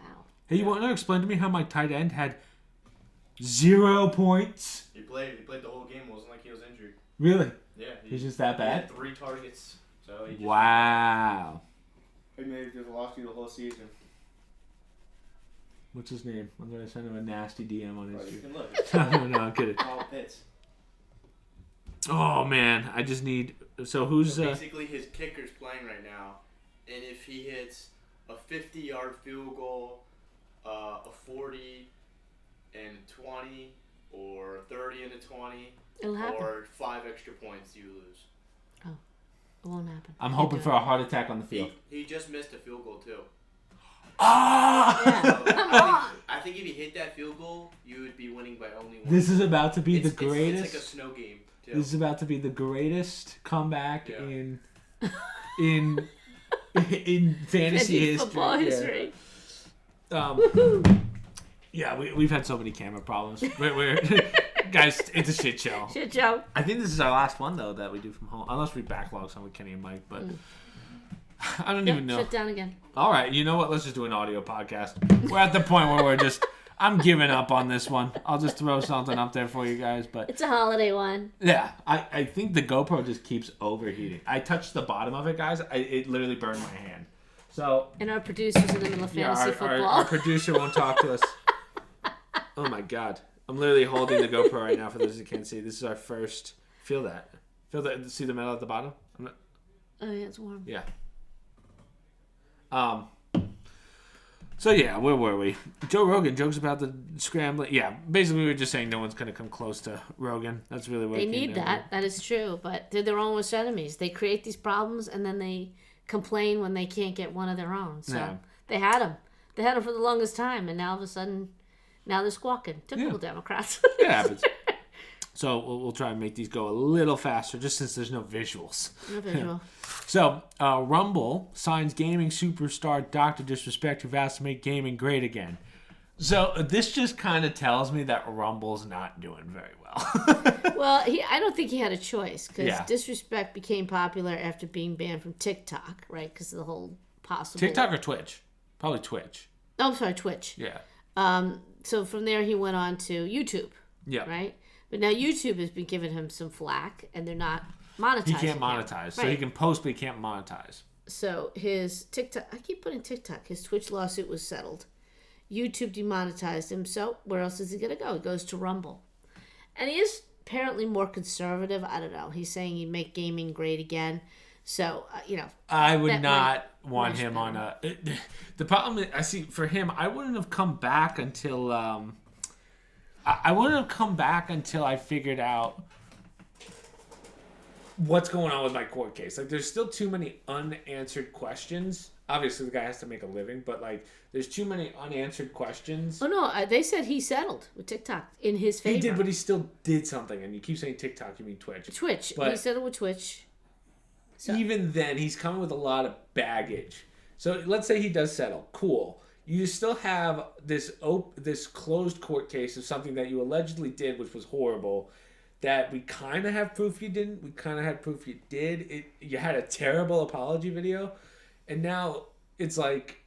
Hey, you want to explain to me how my tight end had 0 points? He played the whole game. It wasn't like he was injured. Really? Yeah. He's just that He bad? had 3 targets. So he just, Wow. He may have just lost you the whole season. What's his name? I'm going to send him a nasty DM on You Instagram. can look. No, I'm kidding. All Pitts. Oh, man. I just need... So who's... So basically, his kicker's playing right now, and if he hits a 50-yard field goal, a 40 and 20, or 30 and a 20, It'll happen. or 5 extra points, you lose. It won't happen. I'm hoping for a heart attack on the field. He just missed a field goal too. Ah! Yeah. So Come on. I think if he hit that field goal, you would be winning by only 1. This is about to be the It's greatest... like a snow game too. This is about to be the greatest comeback Yeah. in fantasy history. Football Yeah. history. Yeah, we've had so many camera problems. We're guys, it's a shit show. Shit, Joe. I think this is our last one though that we do from home, unless we backlog some with Kenny and Mike. But I don't even know. Shut down again. All right, you know what? Let's just do an audio podcast. We're at the point where we're just. I'm giving up on this one. I'll just throw something up there for you guys. But It's a holiday one. yeah, I think the GoPro just keeps overheating. I touched the bottom of it, guys. It literally burned my hand. So And our producer's in the middle of fantasy football. our producer won't talk to us. Oh my god. I'm literally holding the GoPro right now for those who can't see. This is our first. Feel that. See the metal at the bottom? Oh, yeah, it's warm. Yeah. So yeah, where were we? Joe Rogan jokes about the scrambling. Yeah, basically we were just saying no one's gonna come close to Rogan. That's really what They it came need down that. That is true. But they're their own worst enemies. They create these problems and then they complain when they can't get one of their own. So Yeah. they had them. They had them for the longest time. And now all of a sudden, now they're squawking. Typical Democrats. It happens. So we'll try and make these go a little faster, just since there's no visuals. No visual. So, Rumble signs gaming superstar Dr. Disrespect, who vows to make gaming great again. So, this just kind of tells me that Rumble's not doing very well. Well, I don't think he had a choice because Yeah. Disrespect became popular after being banned from TikTok, right? Because of the whole possible... TikTok or Twitch? Probably Twitch. Oh, I'm sorry, Twitch. Yeah. So from there he went on to YouTube, Yeah. right? But now YouTube has been giving him some flack, and they're not monetizing. He can't him. monetize. So, he Right. can post, but he can't monetize. So his TikTok, I keep putting TikTok, his Twitch lawsuit was settled. YouTube demonetized him, so where else is he going to go? He goes to Rumble. And he is apparently more conservative. I don't know. He's saying he'd make gaming great again. So, I would that not want much him on better. a... The problem is, I see, for him, I wouldn't have come back until... I wouldn't have come back until I figured out what's going on with my court case. Like, there's still too many unanswered questions. Obviously, the guy has to make a living, but, like, there's too many unanswered questions. oh no, they said he settled with TikTok in his favor. He did, but he still did something. And you keep saying TikTok, you mean Twitch. Twitch. But- He settled with Twitch. So- Even then, he's coming with a lot of baggage. So let's say he does settle. Cool. You still have this closed court case of something that you allegedly did, which was horrible, that we kind of have proof you didn't. We kind of had proof you did. You had a terrible apology video. And now it's like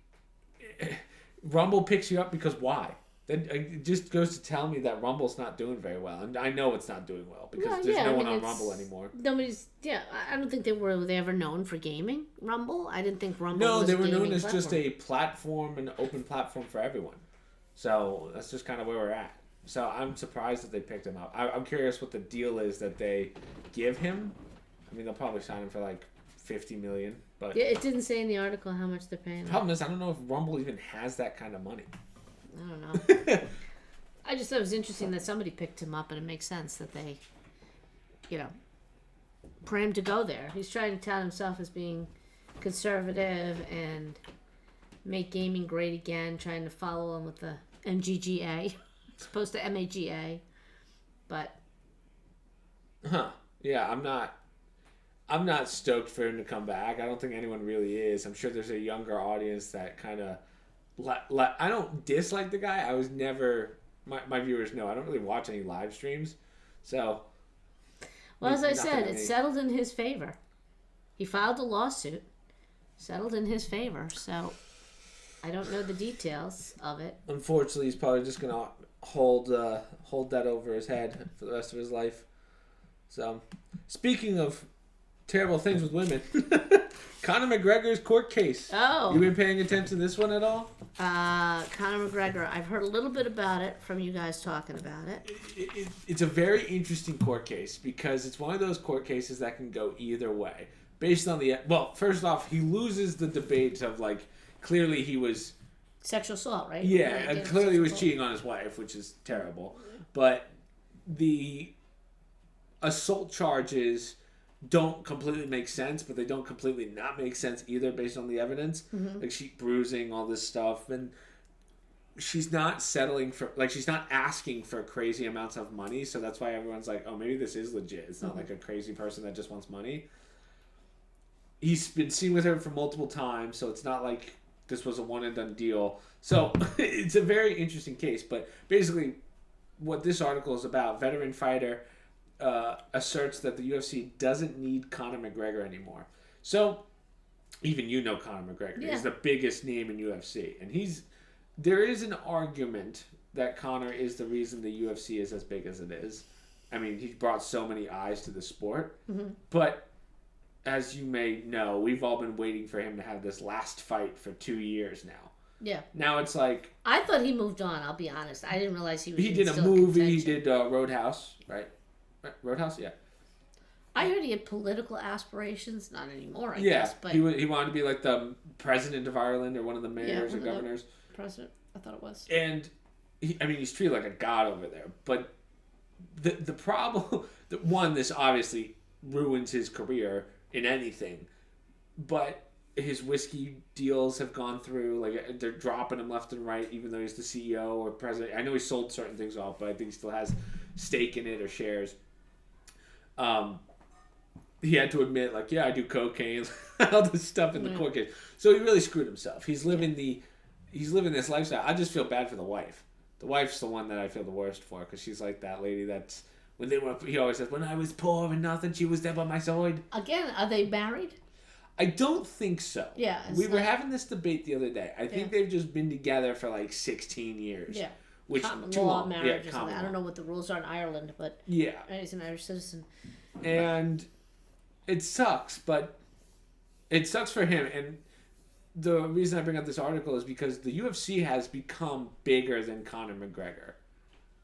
Rumble picks you up because why? Then it just goes to tell me that Rumble's not doing very well. And I know it's not doing well because there's no one on Rumble anymore. I don't think they were ever known for gaming, Rumble. I didn't think Rumble No, was they a were known gaming as just platform. a platform, an open platform for everyone. So that's just kind of where we're at. So I'm surprised that they picked him up. I'm curious what the deal is that they give him. I mean, they'll probably sign him for like $50 million. But Yeah, it didn't say in the article how much they're paying. the problem is, I don't know if Rumble even has that kind of money. I don't know. I just thought it was interesting that somebody picked him up, and it makes sense that they, for him to go there. He's trying to tout himself as being conservative and make gaming great again, trying to follow him with the MGGA, as opposed to MAGA. But Huh. Yeah, I'm not... I'm not stoked for him to come back. I don't think anyone really is. I'm sure there's a younger audience that kind of... I don't dislike the guy. I was never... My viewers know I don't really watch any live streams. So... Well, as I said, it's settled in his favor. He filed a lawsuit. Settled in his favor. So, I don't know the details of it. Unfortunately, he's probably just going to hold that over his head for the rest of his life. So, speaking of terrible things with women, Conor McGregor's court case. Oh. You been paying attention to this one at all? Conor McGregor. I've heard a little bit about it from you guys talking about it. It's a very interesting court case because it's one of those court cases that can go either way. Based on the... Well, first off, he loses the debate of, like, clearly he was... Sexual assault, right? Yeah, and clearly he was cheating on his wife, which is terrible. But the assault charges don't completely make sense, but they don't completely not make sense either based on the evidence. Mm-hmm. Like, she bruising, all this stuff. And she's not settling for... Like, she's not asking for crazy amounts of money, so that's why everyone's like, oh, maybe this is legit. It's not like a crazy person that just wants money. He's been seen with her for multiple times, so it's not like this was a one-and-done deal. So it's a very interesting case. But basically, what this article is about, veteran fighter asserts that the UFC doesn't need Conor McGregor anymore. So even you know Conor McGregor. Yeah. He's the biggest name in UFC. And there is an argument that Conor is the reason the UFC is as big as it is. I mean, he brought so many eyes to the sport. Mm-hmm. But... as you may know, we've all been waiting for him to have this last fight for 2 years now. Yeah. Now it's like... I thought he moved on, I'll be honest. I didn't realize he was He did a movie, he did Roadhouse, right? Roadhouse, yeah. I heard he had political aspirations. Not anymore, I yeah, guess. But he wanted to be like the president of Ireland or one of the mayors or governors. President, I thought it was. And, he's treated like a god over there. But the problem... One, this obviously ruins his career in anything, but his whiskey deals have gone through, like, they're dropping him left and right, even though he's the CEO or president. I know he sold certain things off, but I think he still has stake in it or shares. He had to admit, like, yeah, I do cocaine, all this stuff in the court case. So he really screwed himself. He's living this lifestyle. I just feel bad for the wife. The wife's the one that I feel the worst for, because she's like that lady that's... he always says, when I was poor and nothing, she was there by my side. Again, are they married? I don't think so. Yeah. We were having this debate the other day. I think they've just been together for like 16 years. Yeah. Which common too law long. Marriages. I don't know what the rules are in Ireland, but yeah, he's an Irish citizen. And it sucks, but it sucks for him. And the reason I bring up this article is because the UFC has become bigger than Conor McGregor.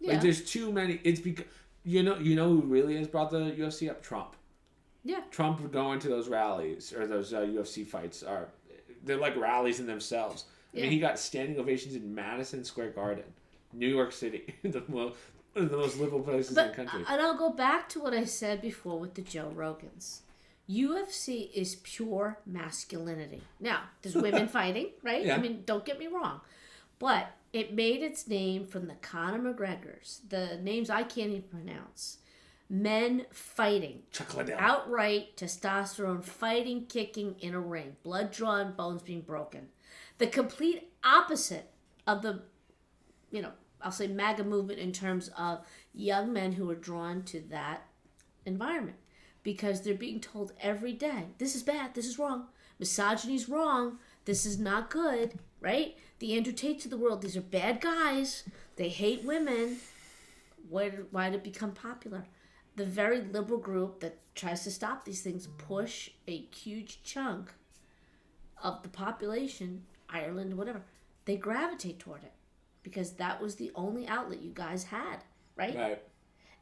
Yeah. Like, there's too many. It's because... You know who really has brought the UFC up? Trump. Yeah. Trump would go into those rallies or those UFC fights. They're like rallies in themselves. Yeah. I mean, he got standing ovations in Madison Square Garden, New York City, one of the most liberal places in the country. And I'll go back to what I said before with the Joe Rogans. UFC is pure masculinity. Now, there's women fighting, right? Yeah. I mean, don't get me wrong. But it made its name from the Conor McGregors, the names I can't even pronounce. Men fighting. Outright testosterone, fighting, kicking in a ring. Blood drawn, bones being broken. The complete opposite of the, I'll say MAGA movement in terms of young men who are drawn to that environment. Because they're being told every day, this is bad, this is wrong. Misogyny's wrong, this is not good, right? The Andrew Tates of the world, these are bad guys. They hate women. Why did it become popular? The very liberal group that tries to stop these things push a huge chunk of the population, Ireland, whatever. They gravitate toward it because that was the only outlet you guys had, right? Right.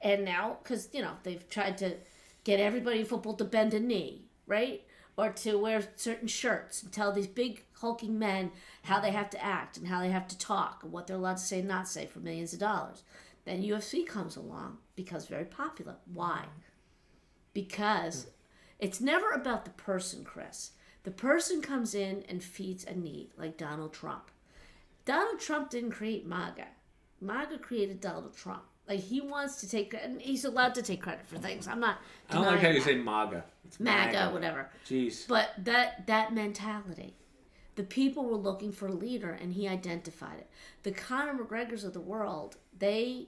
And now, because, they've tried to get everybody in football to bend a knee, right? Or to wear certain shirts and tell these big hulking men how they have to act and how they have to talk and what they're allowed to say and not say for millions of dollars. Then UFC comes along because very popular. Why? Because it's never about the person, Chris. The person comes in and feeds a need, like Donald Trump. Donald Trump didn't create MAGA. MAGA created Donald Trump. Like, he wants to take, and he's allowed to take credit for things. I'm not denying I don't like how you that. say MAGA. It's MAGA, whatever. Jeez. But that mentality, the people were looking for a leader, and he identified it. The Conor McGregors of the world, they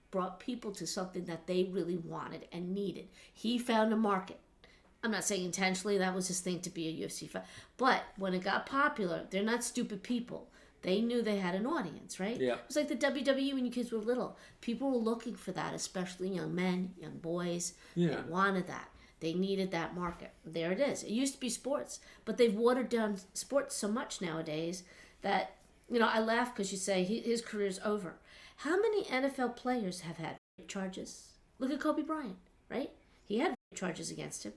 brought people to something that they really wanted and needed. He found a market. I'm not saying intentionally that was his thing to be a UFC fighter, but when it got popular, they're not stupid people. They knew they had an audience, right? Yeah. It was like the WWE when you kids were little. People were looking for that, especially young men, young boys. Yeah. They wanted that. They needed that market. There it is. It used to be sports, but they've watered down sports so much nowadays that, I laugh because you say his career's over. How many NFL players have had rape charges? Look at Kobe Bryant, right? He had rape charges against him.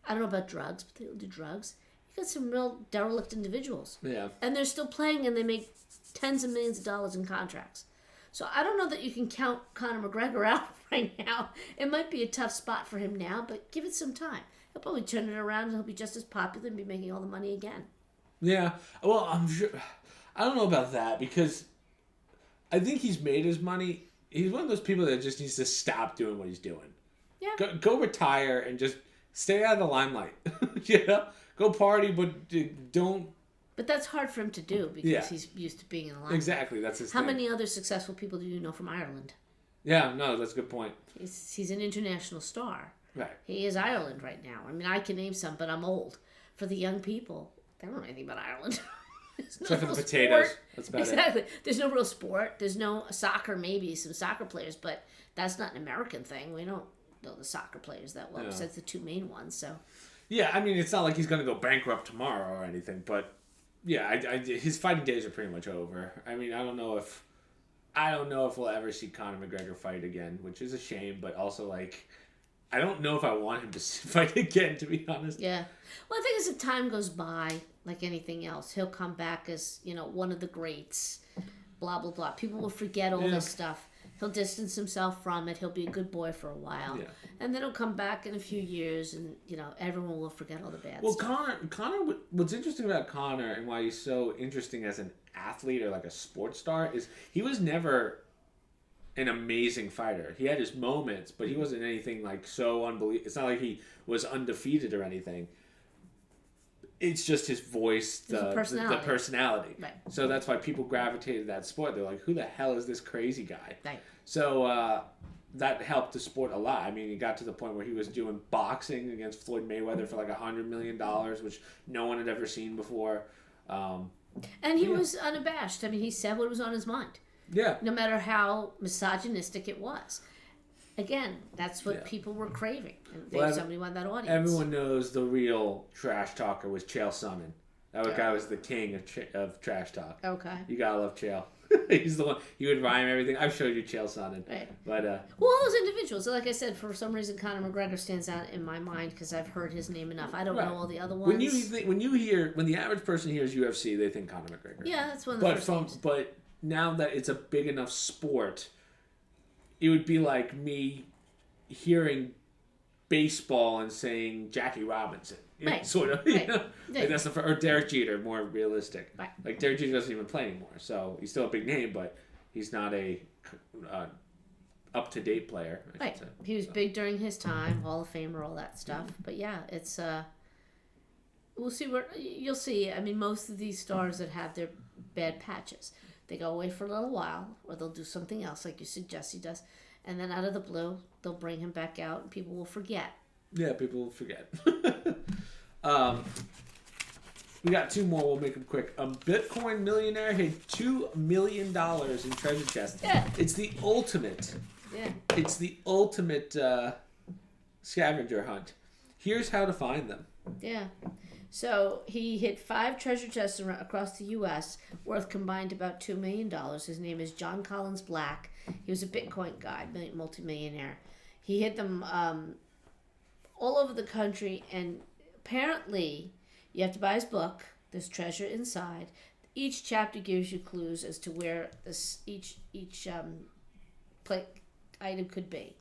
I don't know about drugs, but they'll do drugs. You got some real derelict individuals. Yeah. And they're still playing, and they make tens of millions of dollars in contracts. So I don't know that you can count Conor McGregor out right now. It might be a tough spot for him now, but give it some time. He'll probably turn it around, and he'll be just as popular and be making all the money again. Yeah. Well, I'm sure. I don't know about that because I think he's made his money. He's one of those people that just needs to stop doing what he's doing. Yeah. Go retire and just stay out of the limelight. Go party, but don't. But that's hard for him to do because he's used to being in the limelight. Exactly, that's his How thing. many other successful people do you know from Ireland? Yeah, no, that's a good point. He's an international star. Right. He is Ireland right now. I mean, I can name some, but I'm old. For the young people, they don't know anything about Ireland. Except for the potatoes. Sport. That's about exactly. it. There's no real sport. There's no soccer, maybe some soccer players, but that's not an American thing. We don't know the soccer players that well, besides the two main ones. So. Yeah, I mean, it's not like he's going to go bankrupt tomorrow or anything, but yeah, his fighting days are pretty much over. I mean, I don't know if we'll ever see Conor McGregor fight again, which is a shame, but also like, I don't know if I want him to fight again, to be honest. Yeah. Well, I think as the time goes by, like anything else, he'll come back as, one of the greats, blah, blah, blah. People will forget all this stuff. He'll distance himself from it. He'll be a good boy for a while. Yeah. And then he'll come back in a few years and, everyone will forget all the bad well, stuff. Conor, what's interesting about Conor and why he's so interesting as an athlete or like a sports star is he was never an amazing fighter. He had his moments, but he wasn't anything like so unbelievable. It's not like he was undefeated or anything. It's just his voice, the personality. Right. So that's why people gravitated to that sport. They're like, who the hell is this crazy guy? Right. So that helped the sport a lot. I mean, he got to the point where he was doing boxing against Floyd Mayweather for like $100 million, which no one had ever seen before. And he was unabashed. I mean, he said what was on his mind. Yeah. No matter how misogynistic it was. Again, that's what people were craving. And somebody wanted that audience. Everyone knows the real trash talker was Chael Sonnen. That guy was the king of trash talk. Okay. You gotta love Chael. He's the one. He would rhyme everything. I've showed you Chael Sonnen. Right. But well, all those individuals. Like I said, for some reason, Conor McGregor stands out in my mind because I've heard his name enough. I don't know all the other ones. When the average person hears UFC, they think Conor McGregor. Yeah, that's one of the first names. But now that it's a big enough sport, it would be like me hearing baseball and saying Jackie Robinson. Right. Sort of. Right. Like that's or Derek Jeter, more realistic. Right. Like Derek Jeter doesn't even play anymore, so he's still a big name, but he's not a up-to-date player. Right. He was big during his time, Hall of Famer, all that stuff. But yeah, it's we'll see where you'll see. I mean, most of these stars that have their bad patches, they go away for a little while, or they'll do something else, like you suggest he does, and then out of the blue, they'll bring him back out, and people will forget. Yeah, people will forget. We got two more. We'll make them quick. A Bitcoin millionaire hid $2 million in treasure chests. Yeah. It's the ultimate. Yeah. It's the ultimate scavenger hunt. Here's how to find them. Yeah. So he hid 5 treasure chests across the U.S. worth combined about $2 million. His name is John Collins Black. He was a Bitcoin guy, multimillionaire. He hid them all over the country, and apparently you have to buy his book. There's treasure inside. Each chapter gives you clues as to where each item could be.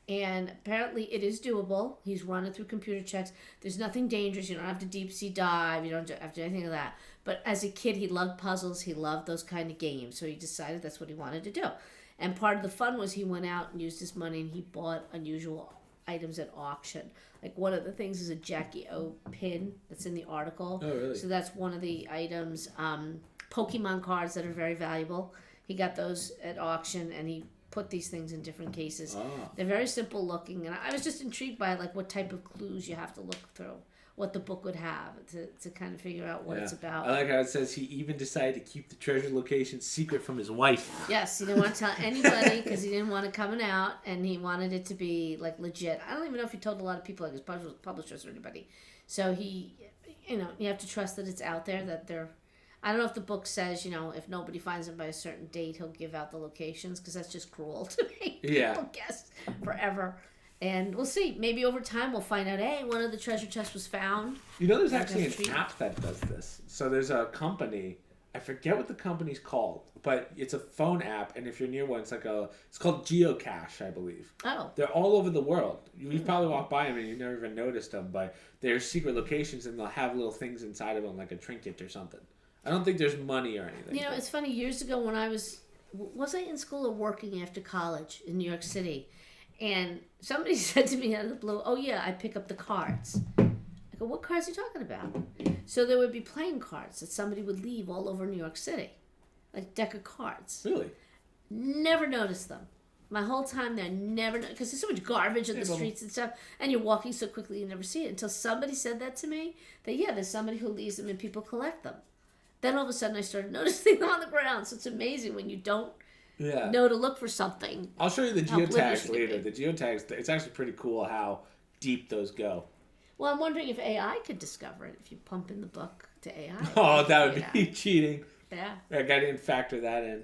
And apparently it is doable. He's run it through computer checks. There's nothing dangerous. You don't have to deep sea dive. You don't have to do anything like that. But as a kid, he loved puzzles. He loved those kind of games. So he decided that's what he wanted to do. And part of the fun was he went out and used his money and he bought unusual items at auction. Like one of the things is a Jackie O pin that's in the article. Oh, really? So that's one of the items. Pokemon cards that are very valuable. He got those at auction, and he put these things in different cases. Oh. They're very simple looking, and I was just intrigued by like what type of clues you have to look through, what the book would have to kind of figure out what it's about. I like how it says he even decided to keep the treasure location secret from his wife. Yes, he didn't want to tell anybody because he didn't want it coming out, and he wanted it to be like legit. I don't even know if he told a lot of people, like his publishers or anybody. So he, you have to trust that it's out there, that they're. I don't know if the book says, if nobody finds him by a certain date, he'll give out the locations, because that's just cruel to make people guess forever. And we'll see. Maybe over time we'll find out, hey, one of the treasure chests was found. There's actually an app that does this. So there's a company, I forget what the company's called, but it's a phone app, and if you're near one, it's called Geocache, I believe. Oh. They're all over the world. You've probably walked by them and you've never even noticed them, but they're secret locations, and they'll have little things inside of them, like a trinket or something. I don't think there's money or anything. It's funny. Years ago when I was I in school or working after college in New York City? And somebody said to me out of the blue, oh yeah, I pick up the cards. I go, what cards are you talking about? So there would be playing cards that somebody would leave all over New York City. Like deck of cards. Really? Never noticed them. My whole time there, never, because there's so much garbage in the streets and stuff, and you're walking so quickly you never see it. Until somebody said that to me, that there's somebody who leaves them and people collect them. Then all of a sudden I started noticing them on the ground. So it's amazing when you don't know to look for something. I'll show you the geotags later. The geotags, it's actually pretty cool how deep those go. Well, I'm wondering if AI could discover it, if you pump in the book to AI. Oh, that would be cheating. Yeah. I didn't factor that in.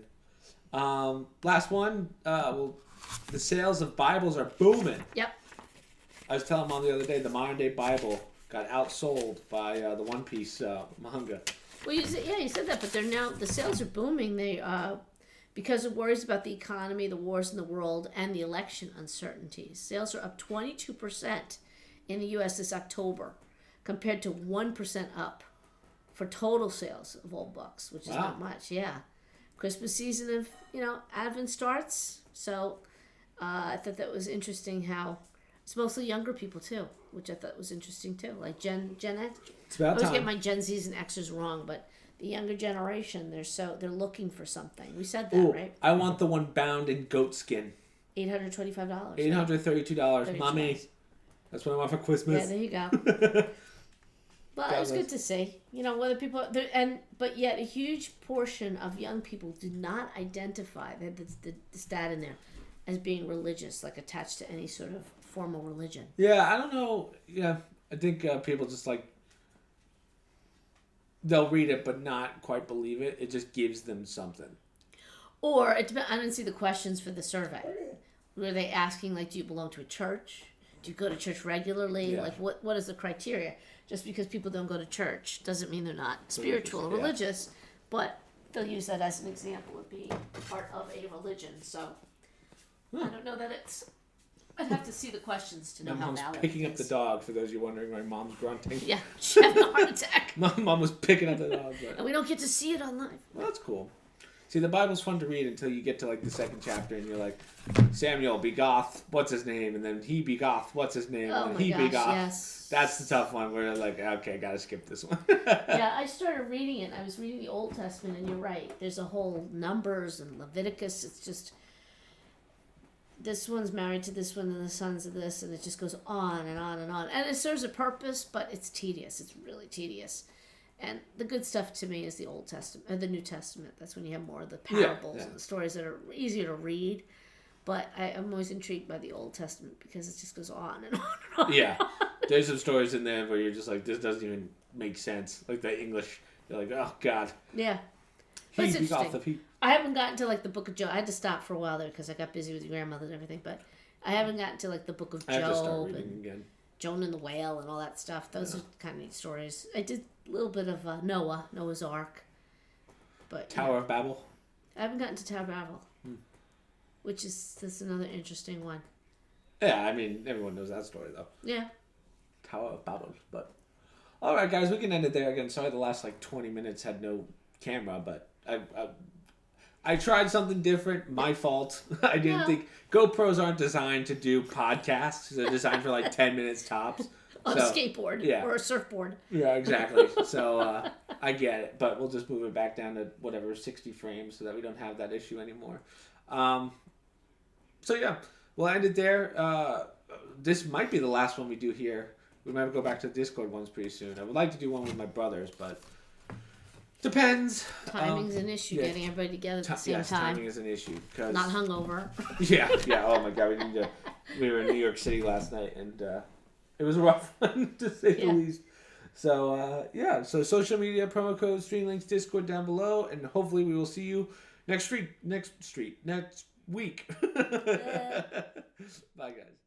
Last one. The sales of Bibles are booming. Yep. I was telling Mom the other day, the modern day Bible got outsold by the One Piece manga. Well, you said that, but the sales are booming. They because of worries about the economy, the wars in the world, and the election uncertainties. Sales are up 22% in the U.S. this October, compared to 1% up for total sales of old books, which is not much. Yeah, Christmas season of Advent starts, so I thought that was interesting. How it's mostly younger people too, which I thought was interesting too, like Gen X. It's about I always time. get my Gen Zs and Xers wrong, but the younger generation, they're looking for something. We said that, right? I want the one bound in goat skin. $825. $832, mommy. That's what I want for Christmas. Yeah, there you go. But it was good to see. Whether people but yet a huge portion of young people do not identify the stat in there as being religious, like attached to any sort of formal religion. Yeah, I don't know. Yeah, I think people just they'll read it but not quite believe it. It just gives them something. Or I didn't see the questions for the survey. Were they asking do you belong to a church? Do you go to church regularly? Yeah. What is the criteria? Just because people don't go to church doesn't mean they're not spiritual or religious, but they'll use that as an example of being part of a religion. So I don't know that it's. I'd have to see the questions to know how valid. Mom's picking up the dog. For those of you wondering why Mom's grunting. Yeah, she had a heart attack. Mom was picking up the dog. But... And we don't get to see it on live. Well, that's cool. See, the Bible's fun to read until you get to the second chapter, and you're like, Samuel begoth, what's his name? And then he begoth, what's his name? Oh and my he gosh, begoth. yes. That's the tough one where you're like, okay, gotta skip this one. Yeah, I started reading it. I was reading the Old Testament, and you're right. There's a whole Numbers and Leviticus. It's just this one's married to this one, and the sons of this, and it just goes on and on and on. And it serves a purpose, but it's tedious. It's really tedious. And the good stuff to me is the Old Testament, or the New Testament. That's when you have more of the parables and the stories that are easier to read. But I'm always intrigued by the Old Testament because it just goes on and on and on. Yeah. There's some stories in there where you're just like, this doesn't even make sense. Like the English, you're like, oh, God. Yeah. He But it's begoth interesting. the I haven't gotten to the Book of Job. I had to stop for a while there because I got busy with your grandmother and everything. But I haven't gotten to the Book of I have to start Job reading and again. Jonah and the Whale and all that stuff. Those are kind of neat stories. I did a little bit of Noah's Ark. But Tower of Babel. I haven't gotten to Tower of Babel, which is that's another interesting one. Yeah, I mean, everyone knows that story, though. Yeah. Tower of Babel. But all right, guys, we can end it there again. Sorry the last 20 minutes had no camera, but I tried something different. My fault. I didn't think GoPros aren't designed to do podcasts. They're designed for like 10 minutes tops. On a skateboard or a surfboard. Yeah, exactly. So I get it, but we'll just move it back down to whatever 60 frames so that we don't have that issue anymore. So yeah, we'll end it there. This might be the last one we do here. We might go back to the Discord ones pretty soon. I would like to do one with my brothers, but depends. Timing's an issue, getting everybody together at the same time. Timing is an issue. Cause, not hungover. Yeah. Oh my God, we were in New York City last night, and it was a rough one to say the least. So so social media, promo code, stream links, Discord down below, and hopefully we will see you next week. Bye guys.